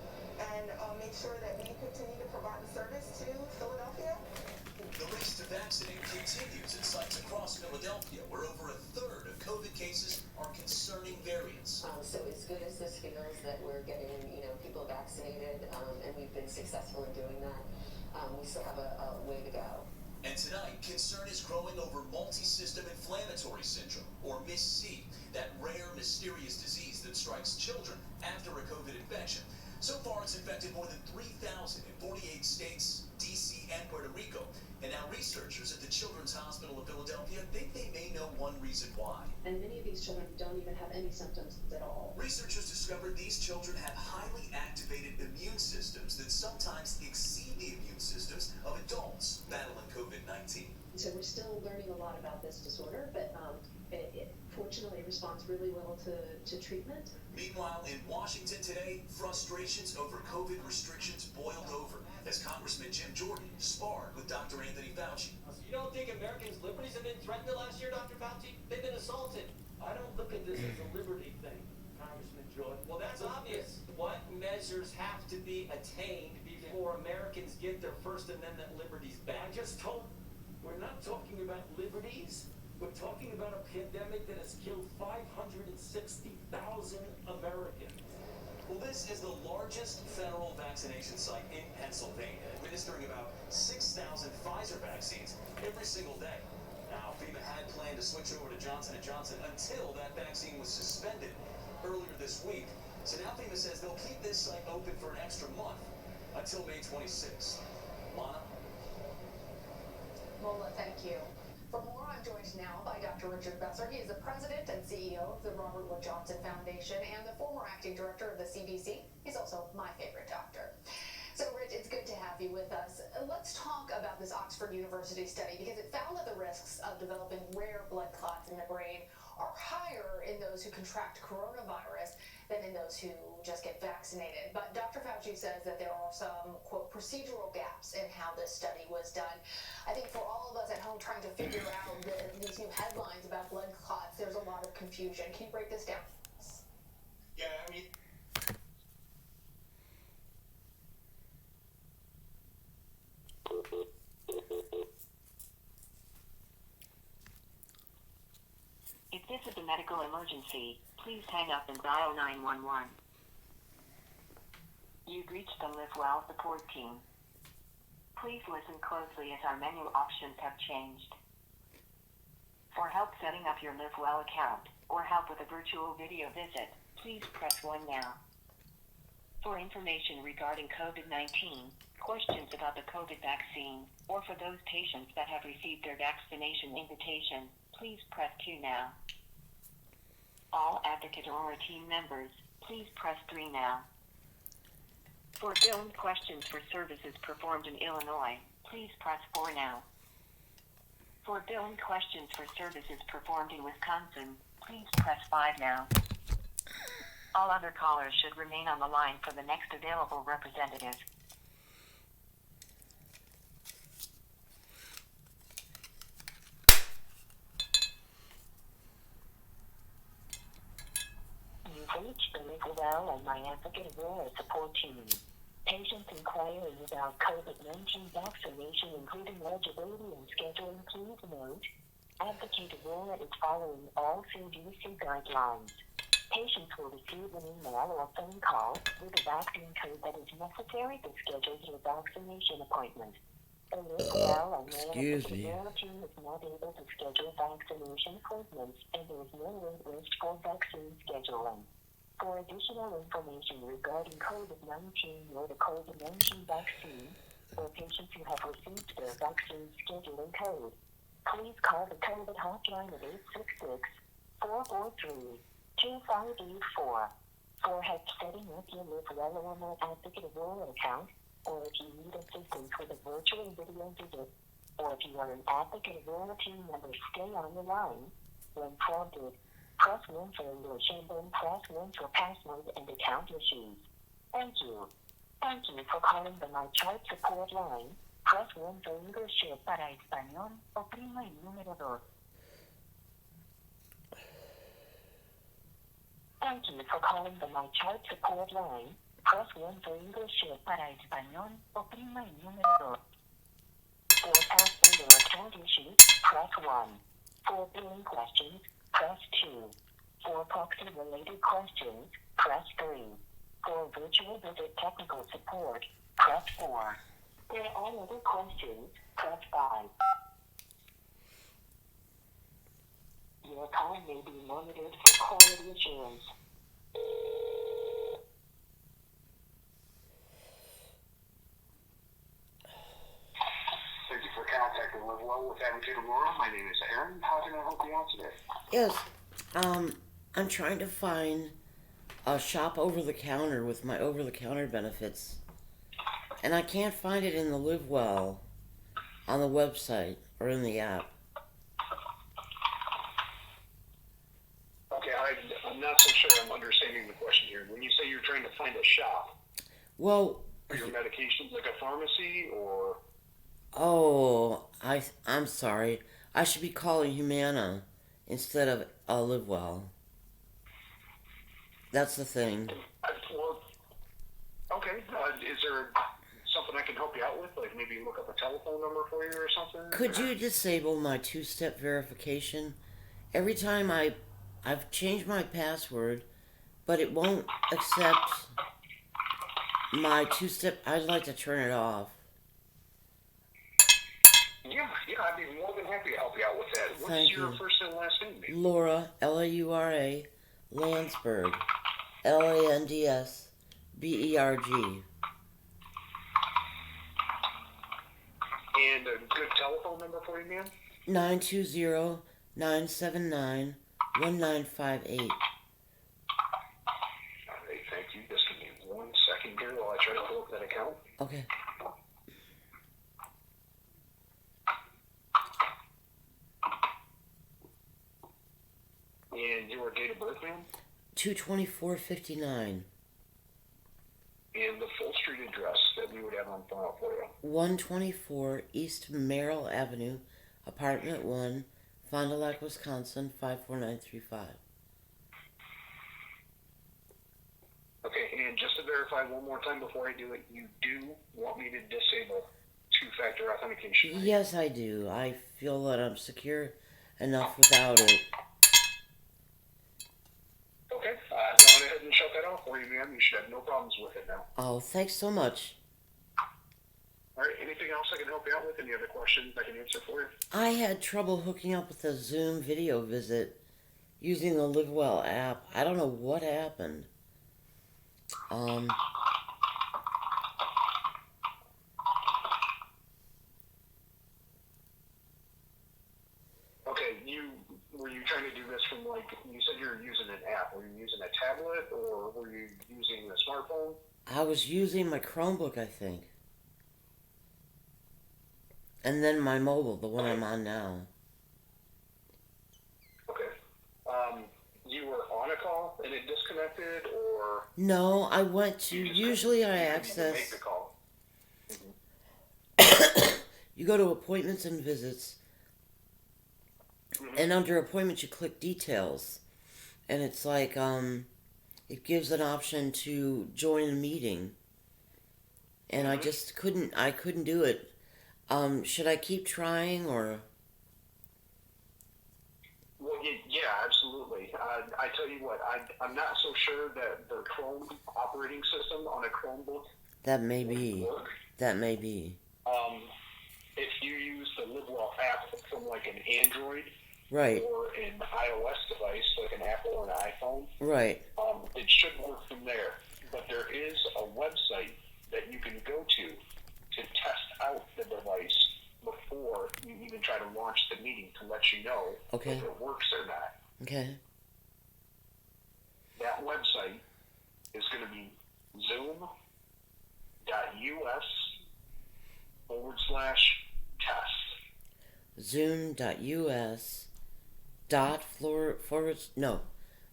and make sure that we continue to provide the service to Philadelphia. The race to vaccinate continues at sites across Philadelphia, where over a third of COVID cases are concerning variants. So as good as this feels that we're getting, people vaccinated, and we've been successful in doing that, we still have a way to go. And tonight, concern is growing over multi-system inflammatory syndrome, or MIS-C, that rare, mysterious disease that strikes children after a COVID infection. So far, it's infected more than 3,000 in 48 states, D.C., and Puerto Rico. And now researchers at the Children's Hospital of Philadelphia think they may know one reason why. And many of these children don't even have any symptoms at all. Researchers discovered these children have highly activated immune systems that sometimes exceed the immune systems of adults battling COVID-19. So we're still learning a lot about this disorder, but it fortunately responds really well to treatment. Meanwhile, in Washington today, frustrations over COVID restrictions boiled over as Congressman Jim Jordan sparred with Dr. Anthony Fauci. You don't think Americans' liberties have been threatened the last year, Dr. Fauci? They've been assaulted. I don't look at this as a liberty thing, Congressman Jordan. Well, that's obvious. What measures have to be attained before Americans get their First Amendment liberties back? We're not talking about liberties. We're talking about a pandemic that has killed 560,000 Americans. Well, this is the largest federal vaccination site in Pennsylvania, administering about 6,000 Pfizer vaccines every single day. Now, FEMA had planned to switch over to Johnson & Johnson until that vaccine was suspended earlier this week. So now FEMA says they'll keep this site open for an extra month until May 26th. Lana? Mola, thank you. For more, I'm joined now by Dr. Richard Besser. He is the president and CEO of the Robert Wood Johnson Foundation and the former acting director of the CDC. He's also my favorite doctor. So, Rich, it's good to have you with us. Let's talk about this Oxford University study because it found that the risks of developing rare blood clots in the brain are higher in those who contract coronavirus than in those who just get vaccinated. But Dr. Fauci says that there are some, quote, procedural gaps in how this study was done. I think for all of us at home trying to figure out these new headlines about blood clots, there's a lot of confusion. Can you break this down for us? Yeah, I mean, if this is a medical emergency, please hang up and dial 911. You've reached the Live Well support team. Please listen closely as our menu options have changed. For help setting up your Live Well account, or help with a virtual video visit, please press 1 now. For information regarding COVID-19, questions about the COVID vaccine, or for those patients that have received their vaccination invitation, please press 2 now. All Advocate Aurora team members, please press 3 now. For billing questions for services performed in Illinois, please press 4 now. For billing questions for services performed in Wisconsin, please press 5 now. All other callers should remain on the line for the next available representative. reached the Live Well and My Advocate Aurora support team. Patients inquiring about COVID-19 vaccination, including eligibility and scheduling, please note, Advocate Aurora is following all CDC guidelines. Patients will receive an email or phone call with a vaccine code that is necessary to schedule your vaccination appointment. The Live Well and My Advocate Aurora team is not able to schedule vaccination appointments, and there is no wait list for vaccine scheduling. For additional information regarding COVID-19 or the COVID-19 vaccine, or patients who have received their vaccine scheduling code, please call the COVID hotline at 866-443-2584. For help setting up your Live Well or My Advocate Aurora account, or if you need assistance with a virtual video visit, or if you are an Advocate Aurora team member, stay on the line. When prompted, press 1 for English and then press 1 for password and account issues. Thank you. Thank you for calling the My Chart support line. Press 1 for English. Para español, oprima el número 2. Thank you for calling the My Chart support line. Press 1 for English. Para español, oprima el número 2. For password or account issues, press 1. For billing questions, press 2. For proxy-related questions, press 3. For virtual visit technical support, press 4. For all other questions, press 5. Your call may be monitored for quality assurance. Thank you for contacting Live Well with Advocate Aurora. My name is Aaron. How can I help you out today? Yes, I'm trying to find a shop over the counter with my over the counter benefits, and I can't find it in the Live Well on the website or in the app. Okay, I'm not so sure I'm understanding the question here. When you say you're trying to find a shop, Well, are your medications like a pharmacy or? oh, I'm sorry. I should be calling Humana instead of Live Well. That's the thing. Well, okay. Is there something I can help you out with? Like maybe look up a telephone number for you or something? Could you disable my two-step verification? Every time I've changed my password, but it won't accept my two-step. I'd like to turn it off. Yeah, I'd be more than happy to help you out with that. What's Thank your you. first and last name? Laura, Laura, Landsberg, Landsberg. And a good telephone number for you, ma'am? 920-979-1958. All right, thank you. Just give me 1 second here while I try to pull up that account. Okay. And your date of birth, ma'am? 22459. And the full street address that we would have on file for you. 124 East Merrill Avenue, Apartment 1, Fond du Lac, Wisconsin, 54935. Okay, and just to verify one more time before I do it, you do want me to disable two-factor authentication, right? Yes, I do. I feel that I'm secure enough without it. Okay, I've gone ahead and shut that off for you, ma'am. You should have no problems with it now. Oh, thanks so much. All right, anything else I can help you out with? Any other questions I can answer for you? I had trouble hooking up with a Zoom video visit using the Live Well app. I don't know what happened. Okay, were you trying to do this from, like, you said you were using an app. Were you using a tablet or were you using a smartphone? I was using my Chromebook, I think. And then my mobile, the one I'm on now. Okay. You were on a call and it disconnected, or? No, I went to, usually I You access, make the call. you go to appointments and visits, and under appointments you click details, and it's like, it gives an option to join a meeting, and I just couldn't do it. Should I keep trying or? Well, yeah, absolutely. I tell you what, I'm not so sure that the Chrome operating system on a Chromebook That may be. would work. That may be. If you use the LiveWell app from like an Android Right. or an iOS device, like an Apple or an iPhone, Right. it should work from there. But there is a website that you can go to test out the device before you even try to launch the meeting to let you know Okay. if it works or not. Okay. That website is going to be zoom.us/test. Zoom.us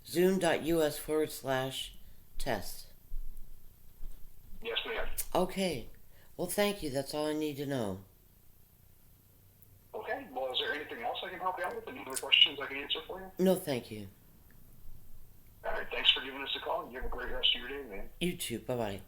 Zoom.us/test. Yes, ma'am. Okay. Well, thank you. That's all I need to know. Okay. Well, is there anything else I can help you out with? Any other questions I can answer for you? No, thank you. All right. Thanks for giving us a call. You have a great rest of your day, man. You too. Bye-bye.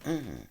Mm-hmm.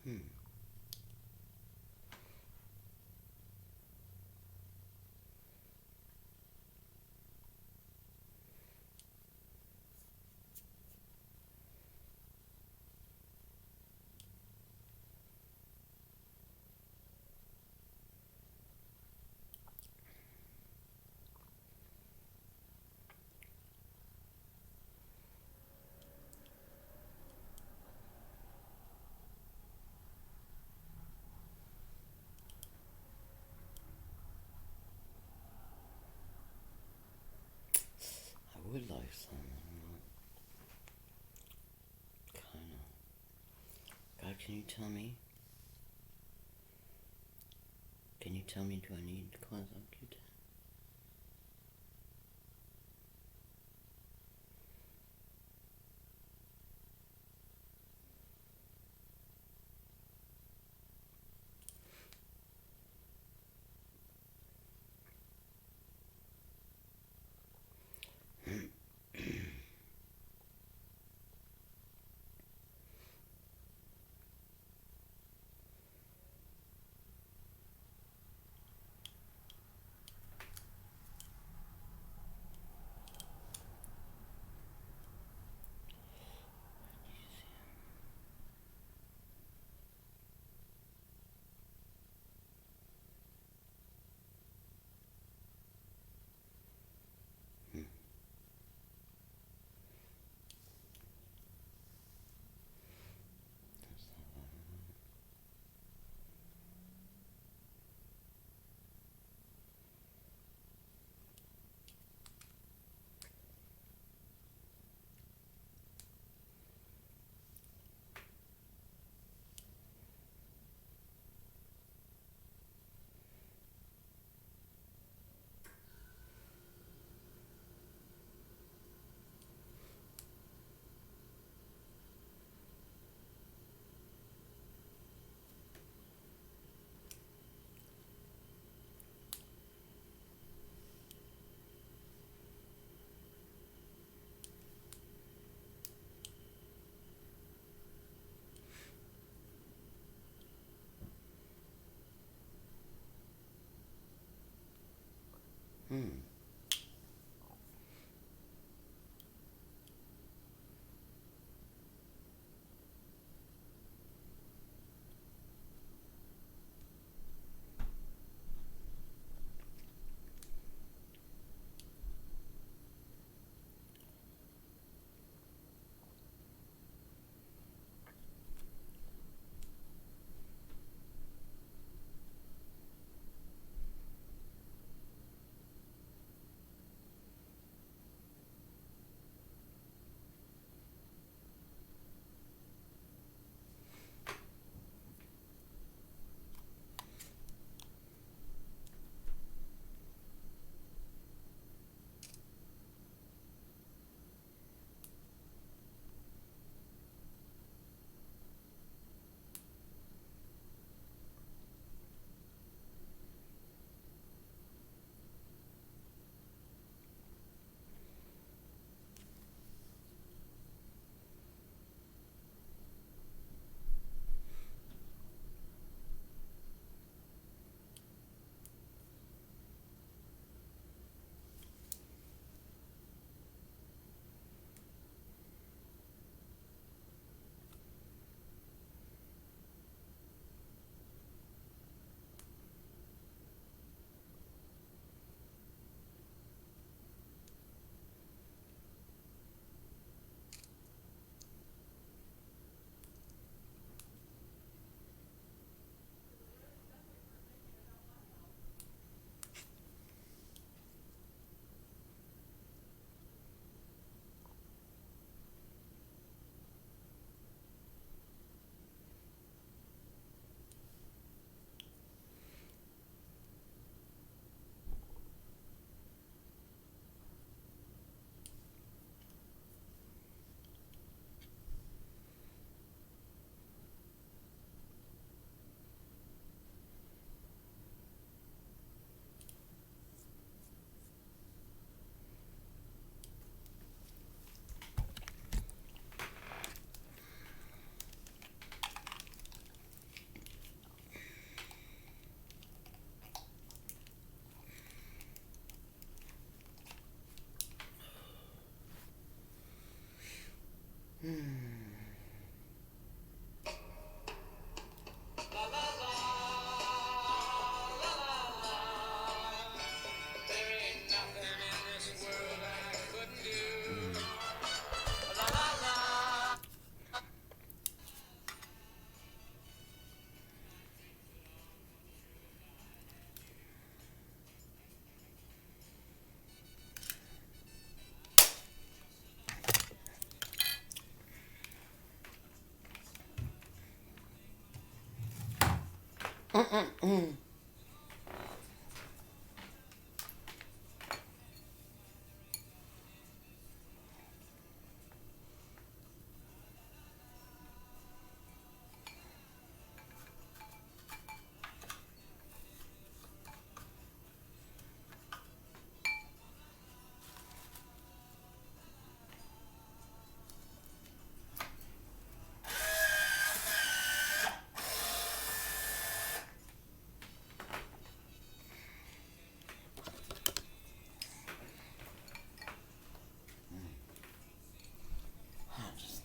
Hmm. I would like some. you tell me? Can you tell me, do I need to cleanse up Q10?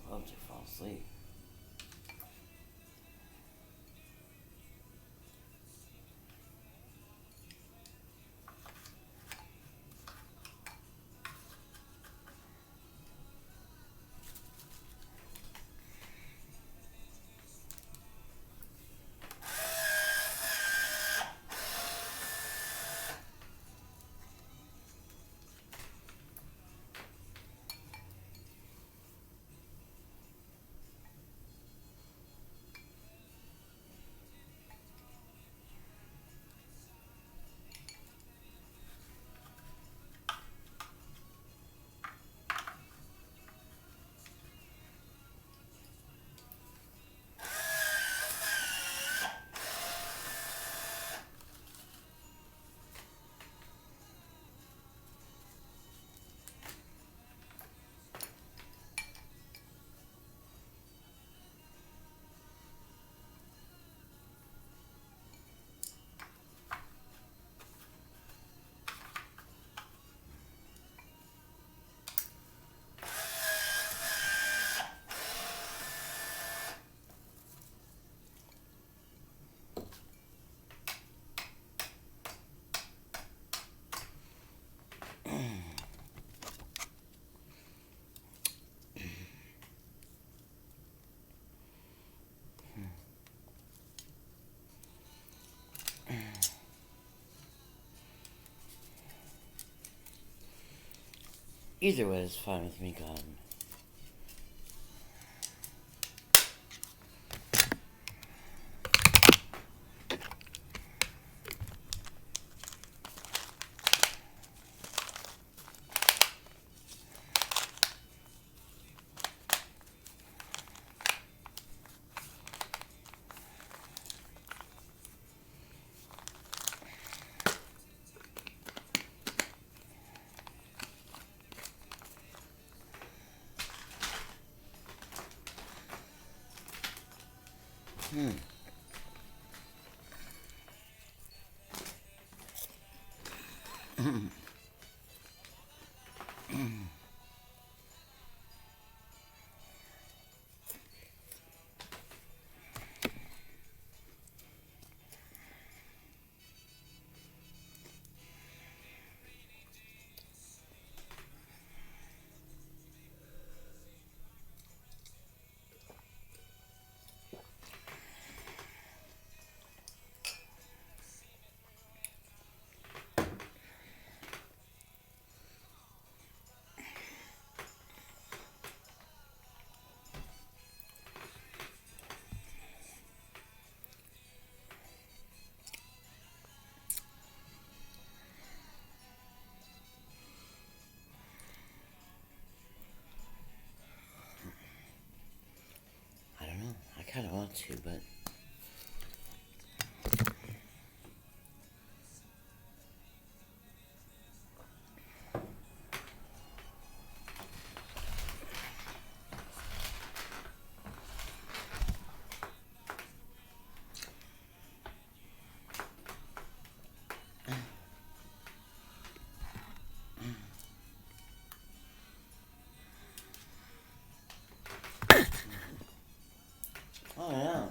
Love to fall asleep. Either way is fine with me, God. I kind of want to, but oh yeah.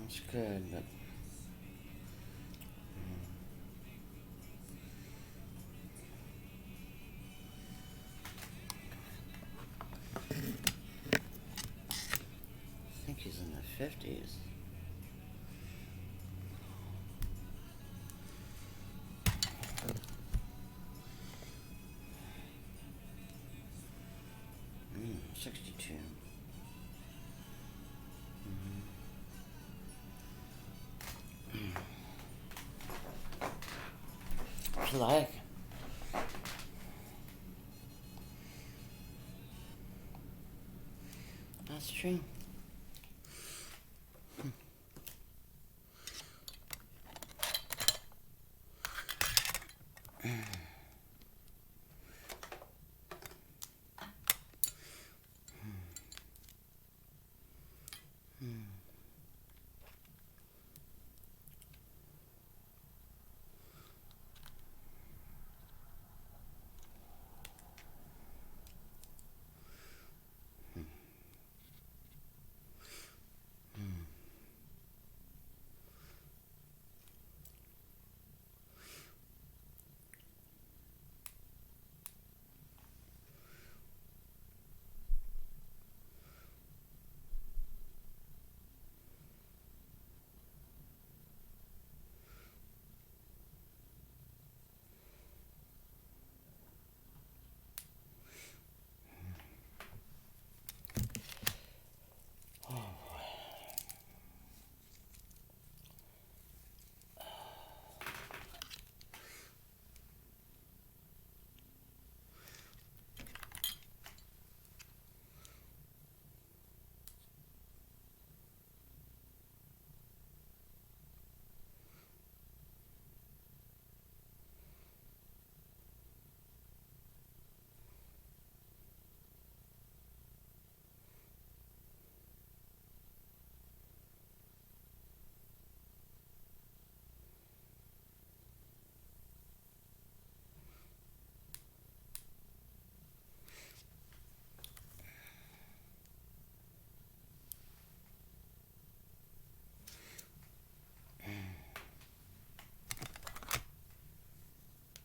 It's good, but I think he's in the 50s. Mm, 62. Like that's true.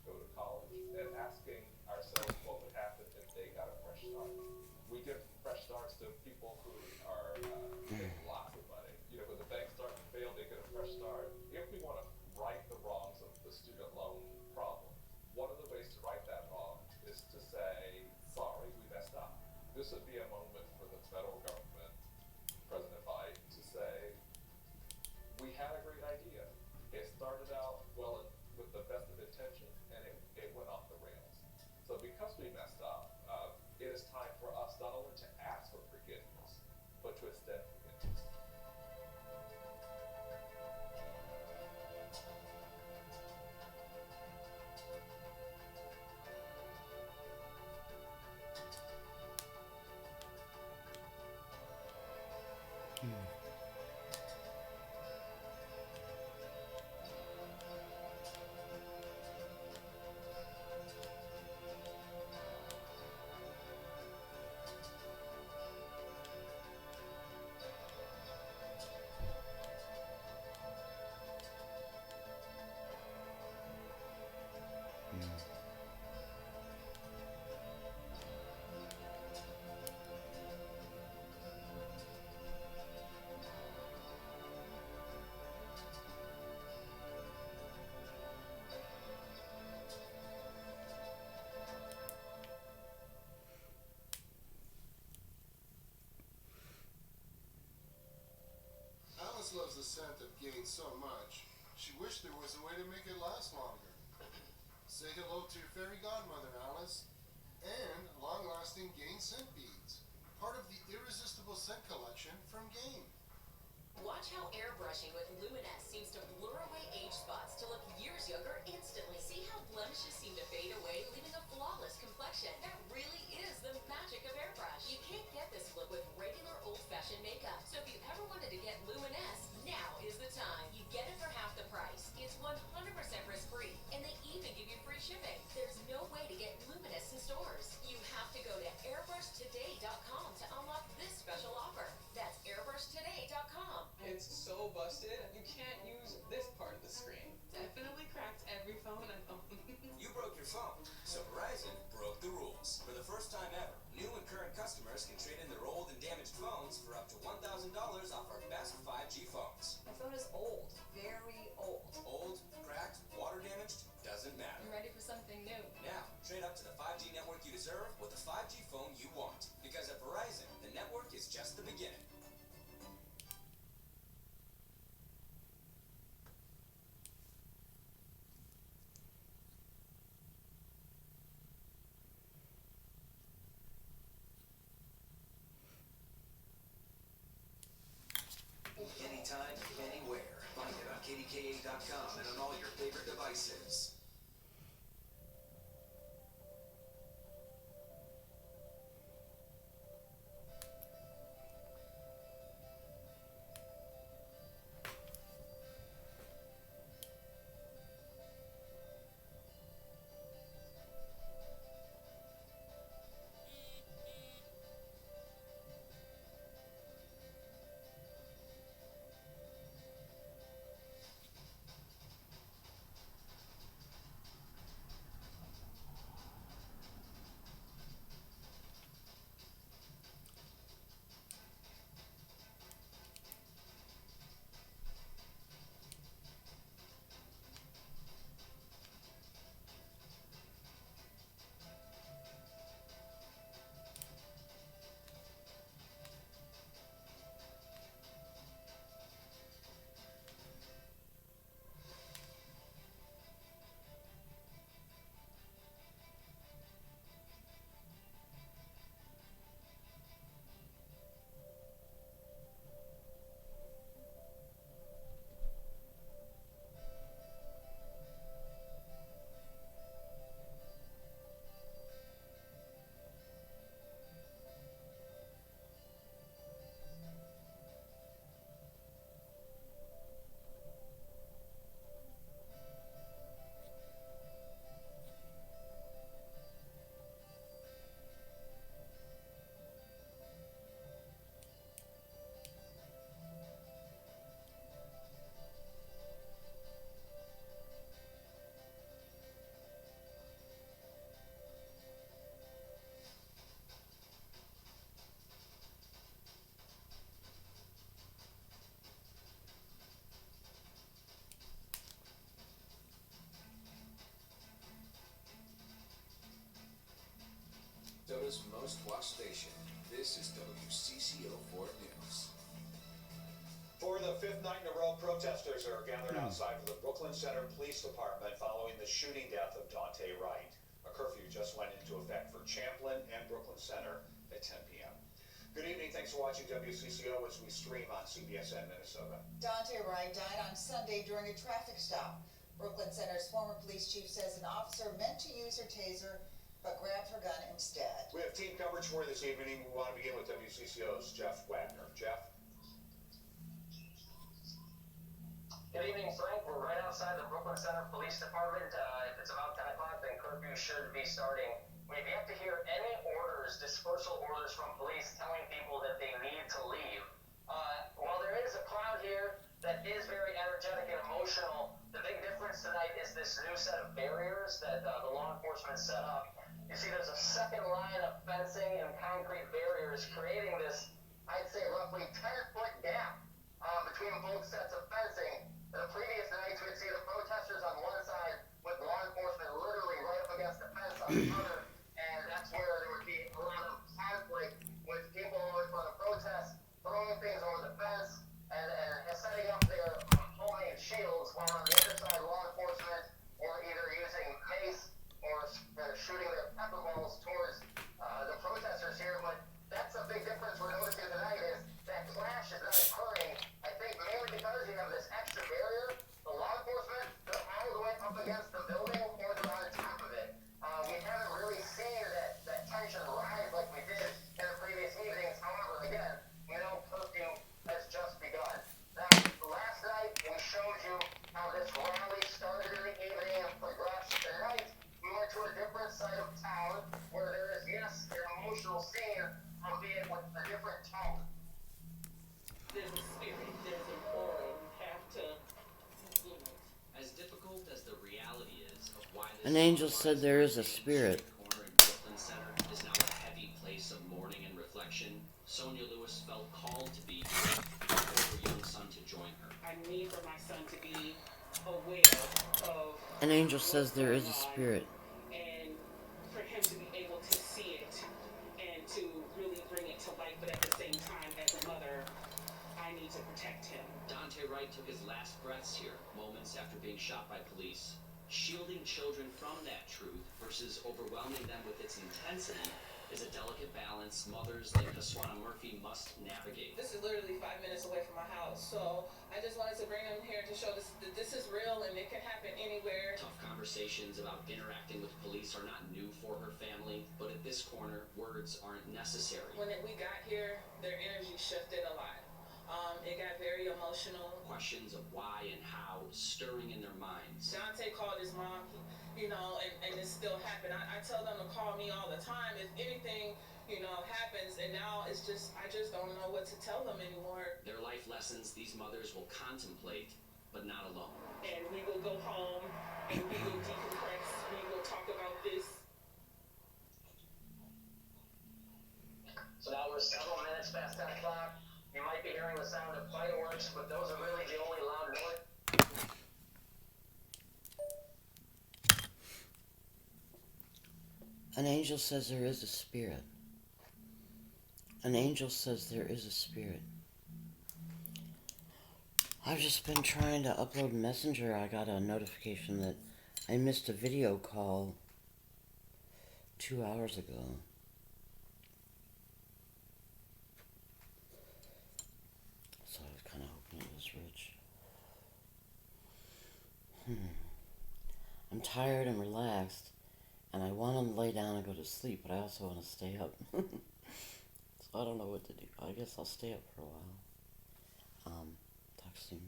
Go to college and asking ourselves what would happen if they got a fresh start. We give fresh starts to people who are getting lots of money. You know, when the banks start to fail, they get a fresh start. If we want to right the wrongs of the student loan problem, one of the ways to right that wrong is to say, sorry, we messed up. This would be a moment for the federal government, President Biden, to say, we had a great idea. It started out well with the best of intentions, and it went off the rails. So because we messed up, it is time for us not only to ask for forgiveness, but to extend forgiveness. Alice loves the scent of Gain so much, she wished there was a way to make it last longer. Say hello to your fairy godmother, Alice, and long-lasting Gain scent beads, part of the irresistible scent collection from Gain. Watch how airbrushing with Luminous seems to blur away age spots to look years younger instantly. See how blemishes seem to fade away, leaving a flawless complexion. That really is the magic of airbrush. You can't get this look with regular old-fashioned makeup. So if you ever wanted to get Luminous, now is the time. You get it for half the price. It's 100% risk-free, and they even give you free shipping. There's no way to get Luminous in stores. You have to go to airbrushtoday.com to unlock this special offer. That's airbrushtoday.com. It's so busted. you can't use this part of the screen. Definitely cracked every phone I own. You broke your phone, so Verizon broke the rules. For the first time ever, new and current customers can trade in their old and damaged phones for up to $1,000 off our best 5G phones. My phone is old, very old. Old, cracked, water damaged, doesn't matter. I'm ready for something new. Now, trade up to the 5G network you deserve with the 5G phone you want. Because at Verizon, the network is just the beginning. Anytime, anywhere. Find it on KDKA.com and on all your favorite devices. Minnesota's most watched station. This is WCCO 4 News. For the fifth night in a row, protesters are gathered outside of the Brooklyn Center Police Department following the shooting death of Daunte Wright. A curfew just went into effect for Champlin and Brooklyn Center at 10 p.m. Good evening. Thanks for watching WCCO as we stream on CBSN Minnesota. Daunte Wright died on Sunday during a traffic stop. Brooklyn Center's former police chief says an officer meant to use her taser but grabbed her gun instead. We have team coverage for you this evening. We want to begin with WCCO's Jeff Wagner. Jeff? Good evening, Frank. We're right outside the Brooklyn Center Police Department. If it's about 10 o'clock, then curfew should be starting. We've yet to hear any orders, dispersal orders from police telling people that they need to leave. While there is a crowd here that is very energetic and emotional, the big difference tonight is this new set of barriers that the law enforcement set up. You see there's a second line of fencing and concrete barriers creating this, I'd say, roughly 10-foot gap between both sets of fencing. The previous nights, we'd see the protesters on one side with law enforcement literally right up against the fence on the other, and that's where there would be a lot of conflict with people always want to protest, throwing things over the fence, and setting up their homemade shields, while on the other side, law enforcement were either using mace or shooting their pepper balls towards the protesters here. But that's a big difference we're noticing tonight is that clash is not occurring, I think, mainly because you have this extra barrier. The law enforcement, they're all the way up against the building or they're on top of it. We haven't really seen that tension rise like we did in the previous evenings. However, again, we know curfew has just begun. Now, last night we showed you how this rally started in the evening and progressed. Tonight, we went to a different side of town where there is, yes, an emotional scene, albeit with a different tone. There's a spirit, there's an aura. You have to An angel said there is a spirit. Corner in Brooklyn Center is now a heavy place of mourning and reflection. Sonia Lewis felt called to be here for her young son to join her. I need for my son to be aware of. An angel says there is a spirit. And for him to be able to see it and to really bring it to life, but at the same time, as a mother, I need to protect him. Dante Wright took his last breaths here, moments after being shot by police. Shielding children from that truth versus overwhelming them with its intensity is a delicate balance mothers like Haswana Murphy must navigate. This is literally 5 minutes away from my house, so I just wanted to bring them here to show that this is real and it can happen anywhere. Tough conversations about interacting with police are not new for her family, but at this corner, words aren't necessary. When we got here, their energy shifted a lot. It got very emotional. Questions of why and how stirring in their minds. Dante called his mom, and it still happened. I tell them to call me all the time if anything, happens, and now I just don't know what to tell them anymore. Their life lessons these mothers will contemplate, but not alone. And we will go home and we will decompress. We will talk about this. So now we're several minutes past 10 o'clock. You might be hearing the sound of fireworks, but those are really the only loud noise. An angel says there is a spirit. An angel says there is a spirit. I've just been trying to upload Messenger. I got a notification that I missed a video call 2 hours ago. So I was kind of hoping it was Rich. I'm tired and relaxed, and I want to lay down and go to sleep, but I also want to stay up. So I don't know what to do. I guess I'll stay up for a while. Talk soon.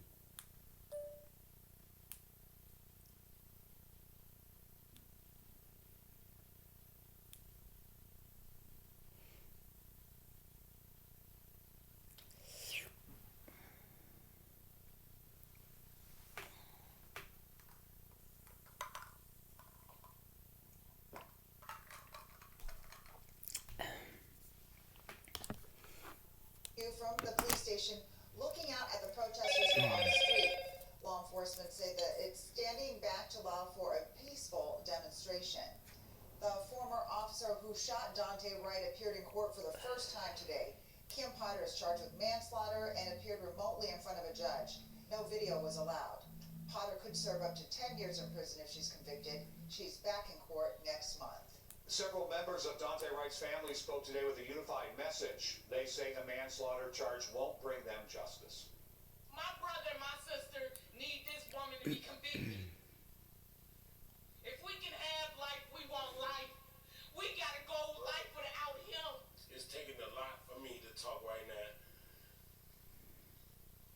From the police station, looking out at the protesters who are on the street. Law enforcement say that it's standing back to allow for a peaceful demonstration. The former officer who shot Dante Wright appeared in court for the first time today. Kim Potter is charged with manslaughter and appeared remotely in front of a judge. No video was allowed. Potter could serve up to 10 years in prison if she's convicted. She's back in court next month. Several members of Dante Wright's family spoke today with a unified message. They say the manslaughter charge won't bring them justice. My brother and my sister need this woman to be convicted. If we can have life, we want life. We gotta go life without him. It's taking a lot for me to talk right now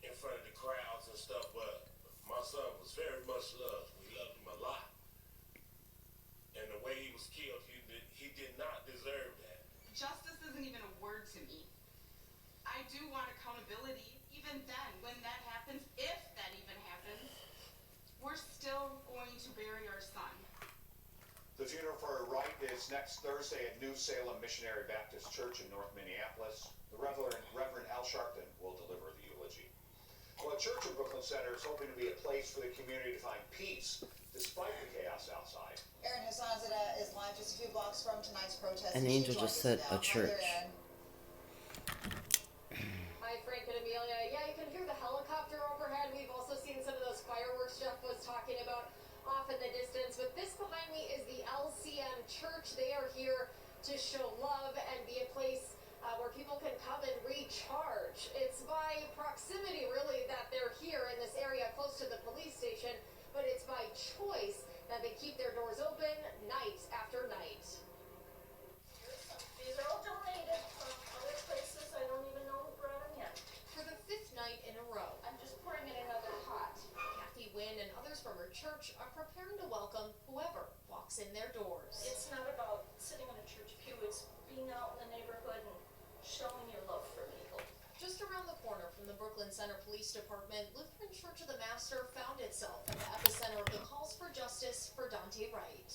in front of the crowds and stuff, but my son was very much loved. We loved him a lot. And the way he was killed, he did not deserve that. Justice isn't even a word to me. I do want accountability. Even then, when that happens, if that even happens, we're still going to bury our son. The funeral for Wright is next Thursday at New Salem Missionary Baptist Church in North Minneapolis. The Reverend Al Sharpton will deliver the eulogy. Well, a church in Brooklyn Center is hoping to be a place for the community to find peace despite the chaos outside. Erin Hassanzadeh is live just a few blocks from tonight's protest. An angel just said a church. Hi, Frank and Amelia. Yeah, you can hear the helicopter overhead. We've also seen some of those fireworks Jeff was talking about off in the distance. But this behind me is the LCM Church. They are here to show love and be a place where people can come and recharge. It's by proximity, really, that they're here in this area close to the police station, but it's by choice that they keep their doors open night after night. These are all donated from other places. I don't even know who brought them yet. For the 5th night in a row, I'm just pouring it in another pot. Kathy Wynn and others from her church are preparing to welcome whoever walks in their doors. It's not about sitting in a church pew. It's being out in the neighborhood and showing your love for people. Just around the corner from the Brooklyn Center Police Department, Lutheran Church of the Master found itself in the epicenter of the calls for justice for Dante Wright.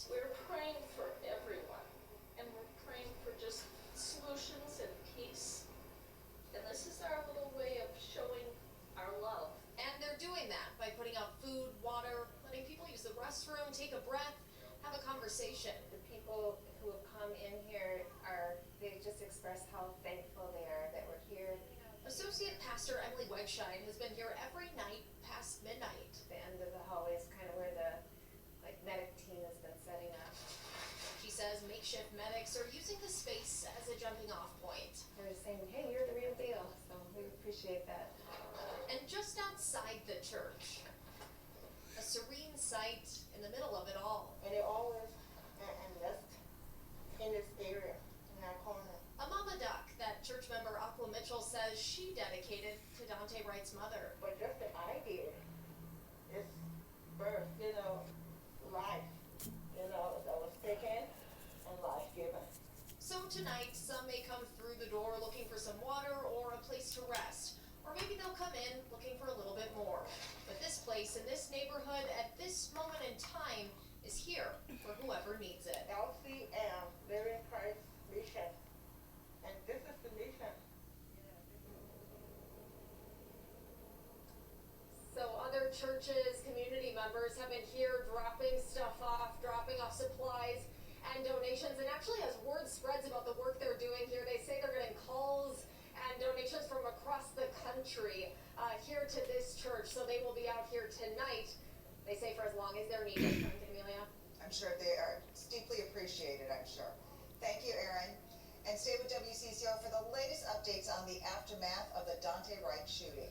conversation. The people who have come in here they just express how thankful they are that we're here. Associate Pastor Emily Wegschein has been here every night past midnight. The end of the hallway is kind of where the medic team has been setting up. She says makeshift medics are using the space as a jumping off point. They're saying, hey, you're the real deal, so we appreciate that. And just outside the church, a serene sight in the middle of it all. And it always nest in this area, in that corner. A mama duck that church member Aqua Mitchell says she dedicated to Dante Wright's mother. But just the idea, it's birth, life, that was taken and life given. So tonight, some may come through the door looking for some water or a place to rest. Or maybe they'll come in looking for a little bit more. But this place in this neighborhood at this moment in time is here for whoever needs it. LCM, Living Christ Mission. And this is the mission. So other churches, community members have been here dropping stuff off, dropping off supplies and donations. And actually, as word spreads about the work they're doing here, they say they're getting calls and donations from across the country here to this church. So they will be out here tonight, they say, for as long as they're needed. Amelia? I'm sure they are deeply appreciated, I'm sure. Thank you, Erin. And stay with WCCO for the latest updates on the aftermath of the Dante Wright shooting.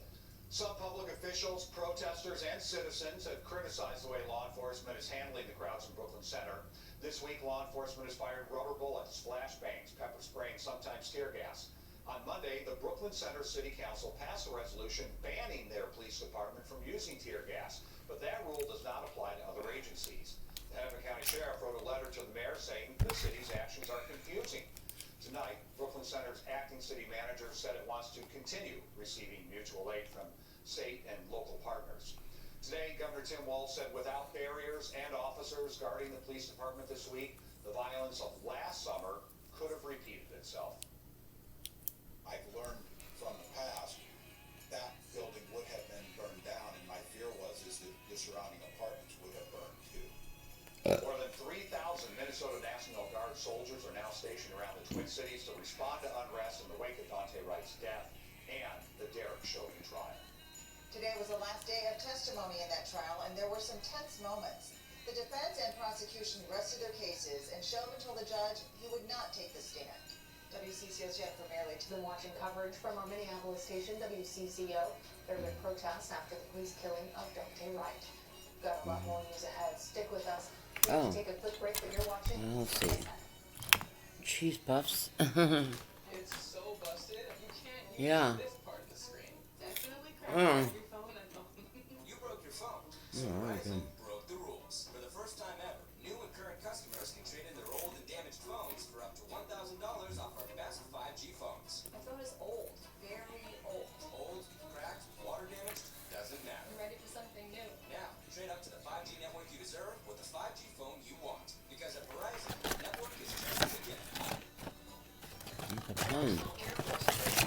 Some public officials, protesters, and citizens have criticized the way law enforcement is handling the crowds in Brooklyn Center. This week, law enforcement has fired rubber bullets, flashbangs, pepper spray, and sometimes tear gas. On Monday, the Brooklyn Center City Council passed a resolution banning their police department from using tear gas, but that rule does not apply to other agencies. The Hennepin County Sheriff wrote a letter to the mayor saying the city's actions are confusing. Tonight, Brooklyn Center's acting city manager said it wants to continue receiving mutual aid from state and local partners. Today, Governor Tim Walz said without barriers and officers guarding the police department this week, the violence of last summer could have repeated itself. I've learned from the past that building would have been burned down, and my fear is that the surrounding apartments would have burned too. More than 3,000 Minnesota National Guard soldiers are now stationed around the Twin Cities to respond to unrest in the wake of Dante Wright's death and the Derek Chauvin trial. Today was the last day of testimony in that trial, and there were some tense moments. The defense and prosecution rested their cases, and Chauvin told the judge he would not take the stand. WCCO's Jennifer Merrill. Been watching coverage from our Minneapolis station, WCCO. There have been protests after the police killing of Dante Wright. Got a lot more news ahead. Stick with us. We have to take a quick break, but you're watching. Let's see. Cheese puffs. It's so busted, you can't use Yeah. this part of the screen. Definitely Oh. crack your phone and You broke your phone, so Oh, Verizon okay. broke the rules. For the first time ever, new and current customers can trade in their old and damaged phones for up to $1,000 off our best 5G phones. My phone is old, very old. Old, cracked, water damaged, doesn't matter. I'm ready for something new. Now, trade up to the 5G network you deserve with the 5G phone you want. Because at Verizon, the network is just a gift. The phone.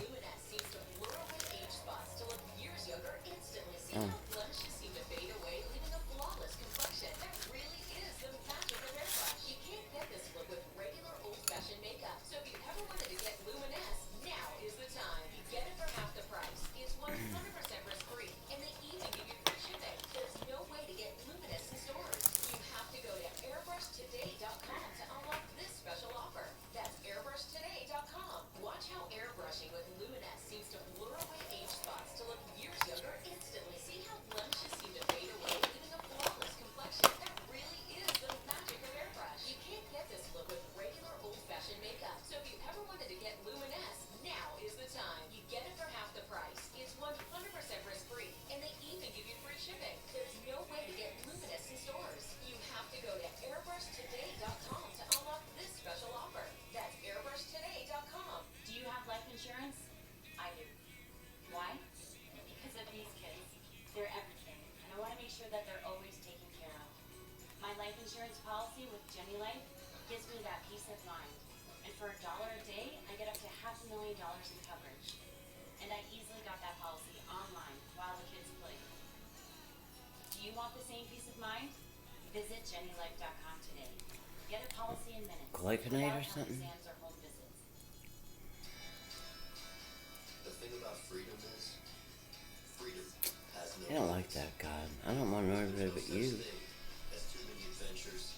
Luminous seems to blur away age spots to look years younger instantly. See Oh. how blemishes seem to fade away, leaving a flawless complexion. That really is the magic of airbrush. You can't get this look with regular old-fashioned makeup. So if you ever wanted to get luminous, now is the time. You get it for half the price. It's 100% risk-free, and they even give you free shipping. There's no way to get luminous in stores. You have to go to airbrushtoday.com to unlock this special offer. That's airbrushtoday.com. Watch how airbrushing with Luminous seems to blur away age spots to look years younger instantly. See how blemishes seem to fade away, leaving a flawless complexion. That really is the magic of airbrush. You can't get this look with regular old-fashioned makeup. So if you ever wanted to get luminous, now is the time. You get it for half the price. It's 100% risk-free, and they even give you free shipping. There's no way to get luminous in stores. You have to go to airbrushtoday.com to unlock this special offer. That's airbrushtoday.com. Do you have life insurance? I do. Why? Because of these kids. They're everything, and I want to make sure that they're always taken care of. My life insurance policy with Jenny Life gives me that peace of mind. And for $1 a day, I get up to $500,000 in coverage. And I easily got that policy online while the kids play. Do you want the same peace of mind? Visit JennyLife.com today. Get a policy in minutes. Glycinate without or health something? exams or home visits. The thing about freedom is, freedom has no I don't like that, God. I don't want nobody but you. As too many adventures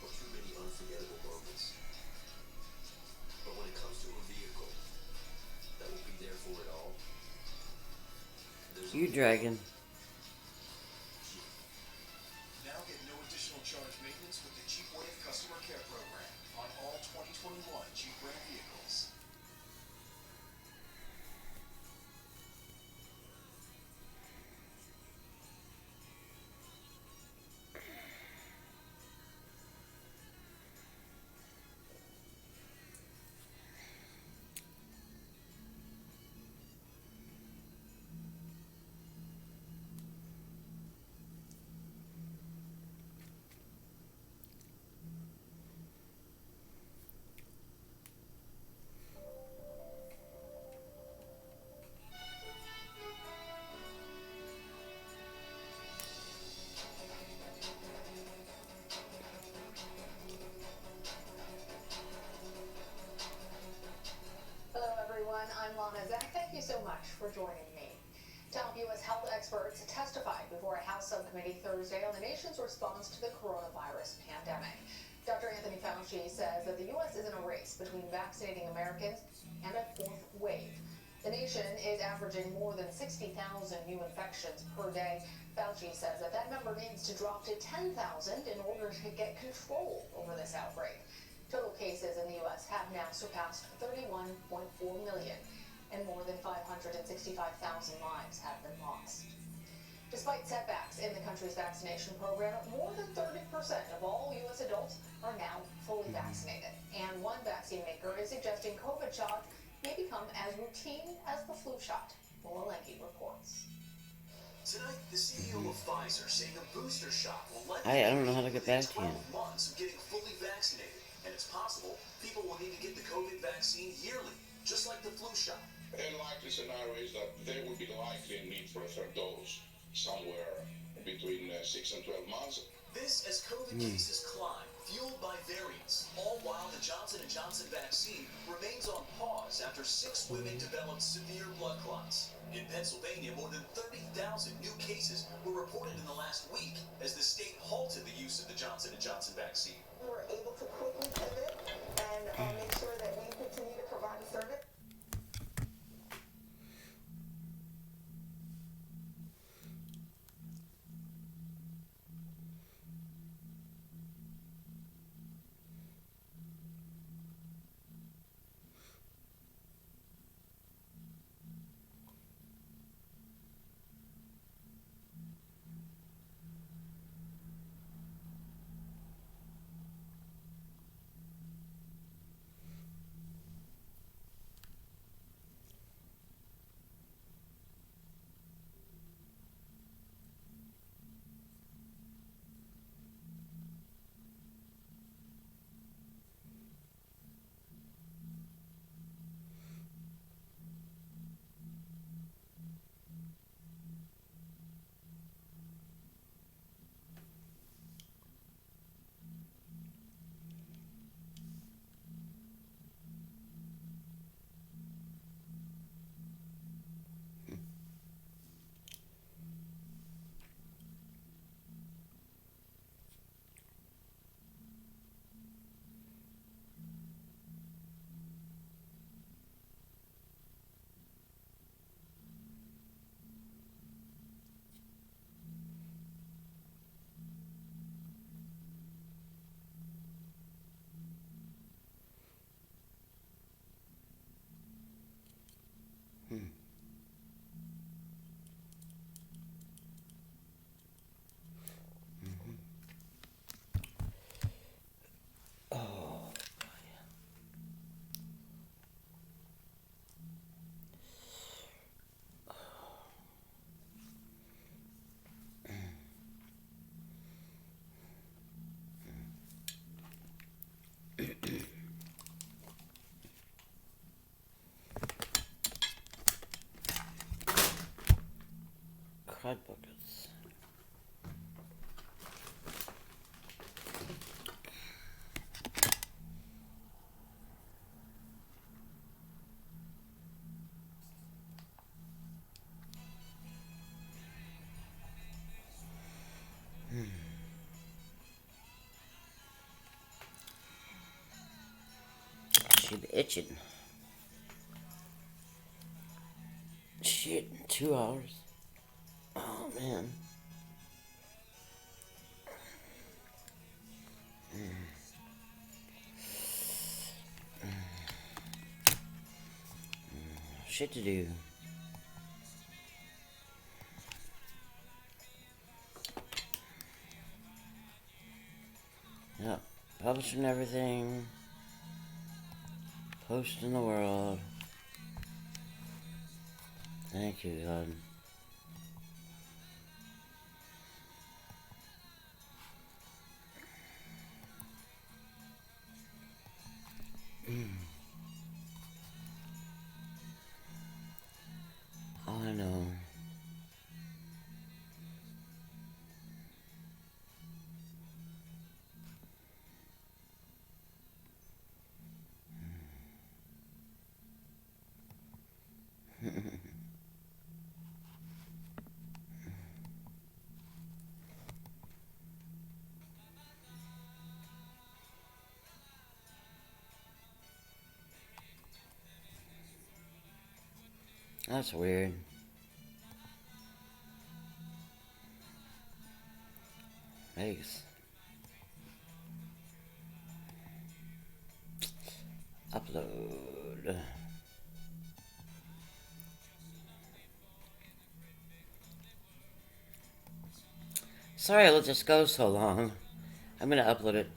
or too many unforgettable moments. But when it comes to a vehicle that will be there for it all, there's You dragon. Now get no additional charge maintenance with the Jeep Wave Customer Care Program on all 2021 Jeep brand vehicles. Hello everyone, I'm Lana Zach. Thank you so much for joining me. Top U.S. health experts testified before a House subcommittee Thursday on the nation's response to the coronavirus pandemic. Dr. Anthony Fauci says that the U.S. is in a race between vaccinating Americans and a fourth wave. The nation is averaging more than 60,000 new infections per day. Fauci says that that number needs to drop to 10,000 in order to get control over this outbreak. Total cases in the U.S. have now surpassed 31.4 million, and more than 565,000 lives have been lost. Despite setbacks in the country's vaccination program, more than 30% of all U.S. adults are now fully vaccinated. And one vaccine maker is suggesting COVID shots may become as routine as the flu shot. Mola Lenke reports. Tonight, the CEO of Pfizer saying a booster shot will let I don't know how to get back to you. 12 months of getting fully vaccinated. And it's possible people will need to get the COVID vaccine yearly, just like the flu shot. The likely scenario is that there will be likely a need for a third dose somewhere between 6 and 12 months. This as COVID cases climb, fueled by variants, all while the Johnson & Johnson vaccine remains on pause after 6 women developed severe blood clots. In Pennsylvania, more than 30,000 new cases were reported in the last week as the state halted the use of the Johnson & Johnson vaccine. We were able to quickly pivot and make sure that we continue to provide a service. Crud buckets. itching. Shit, 2 hours. Oh, man. Shit to do. Yep, publishing everything, posting the world. Thank you, God. All I know. That's weird. Thanks. Upload. Sorry I let this go so long. I'm gonna upload it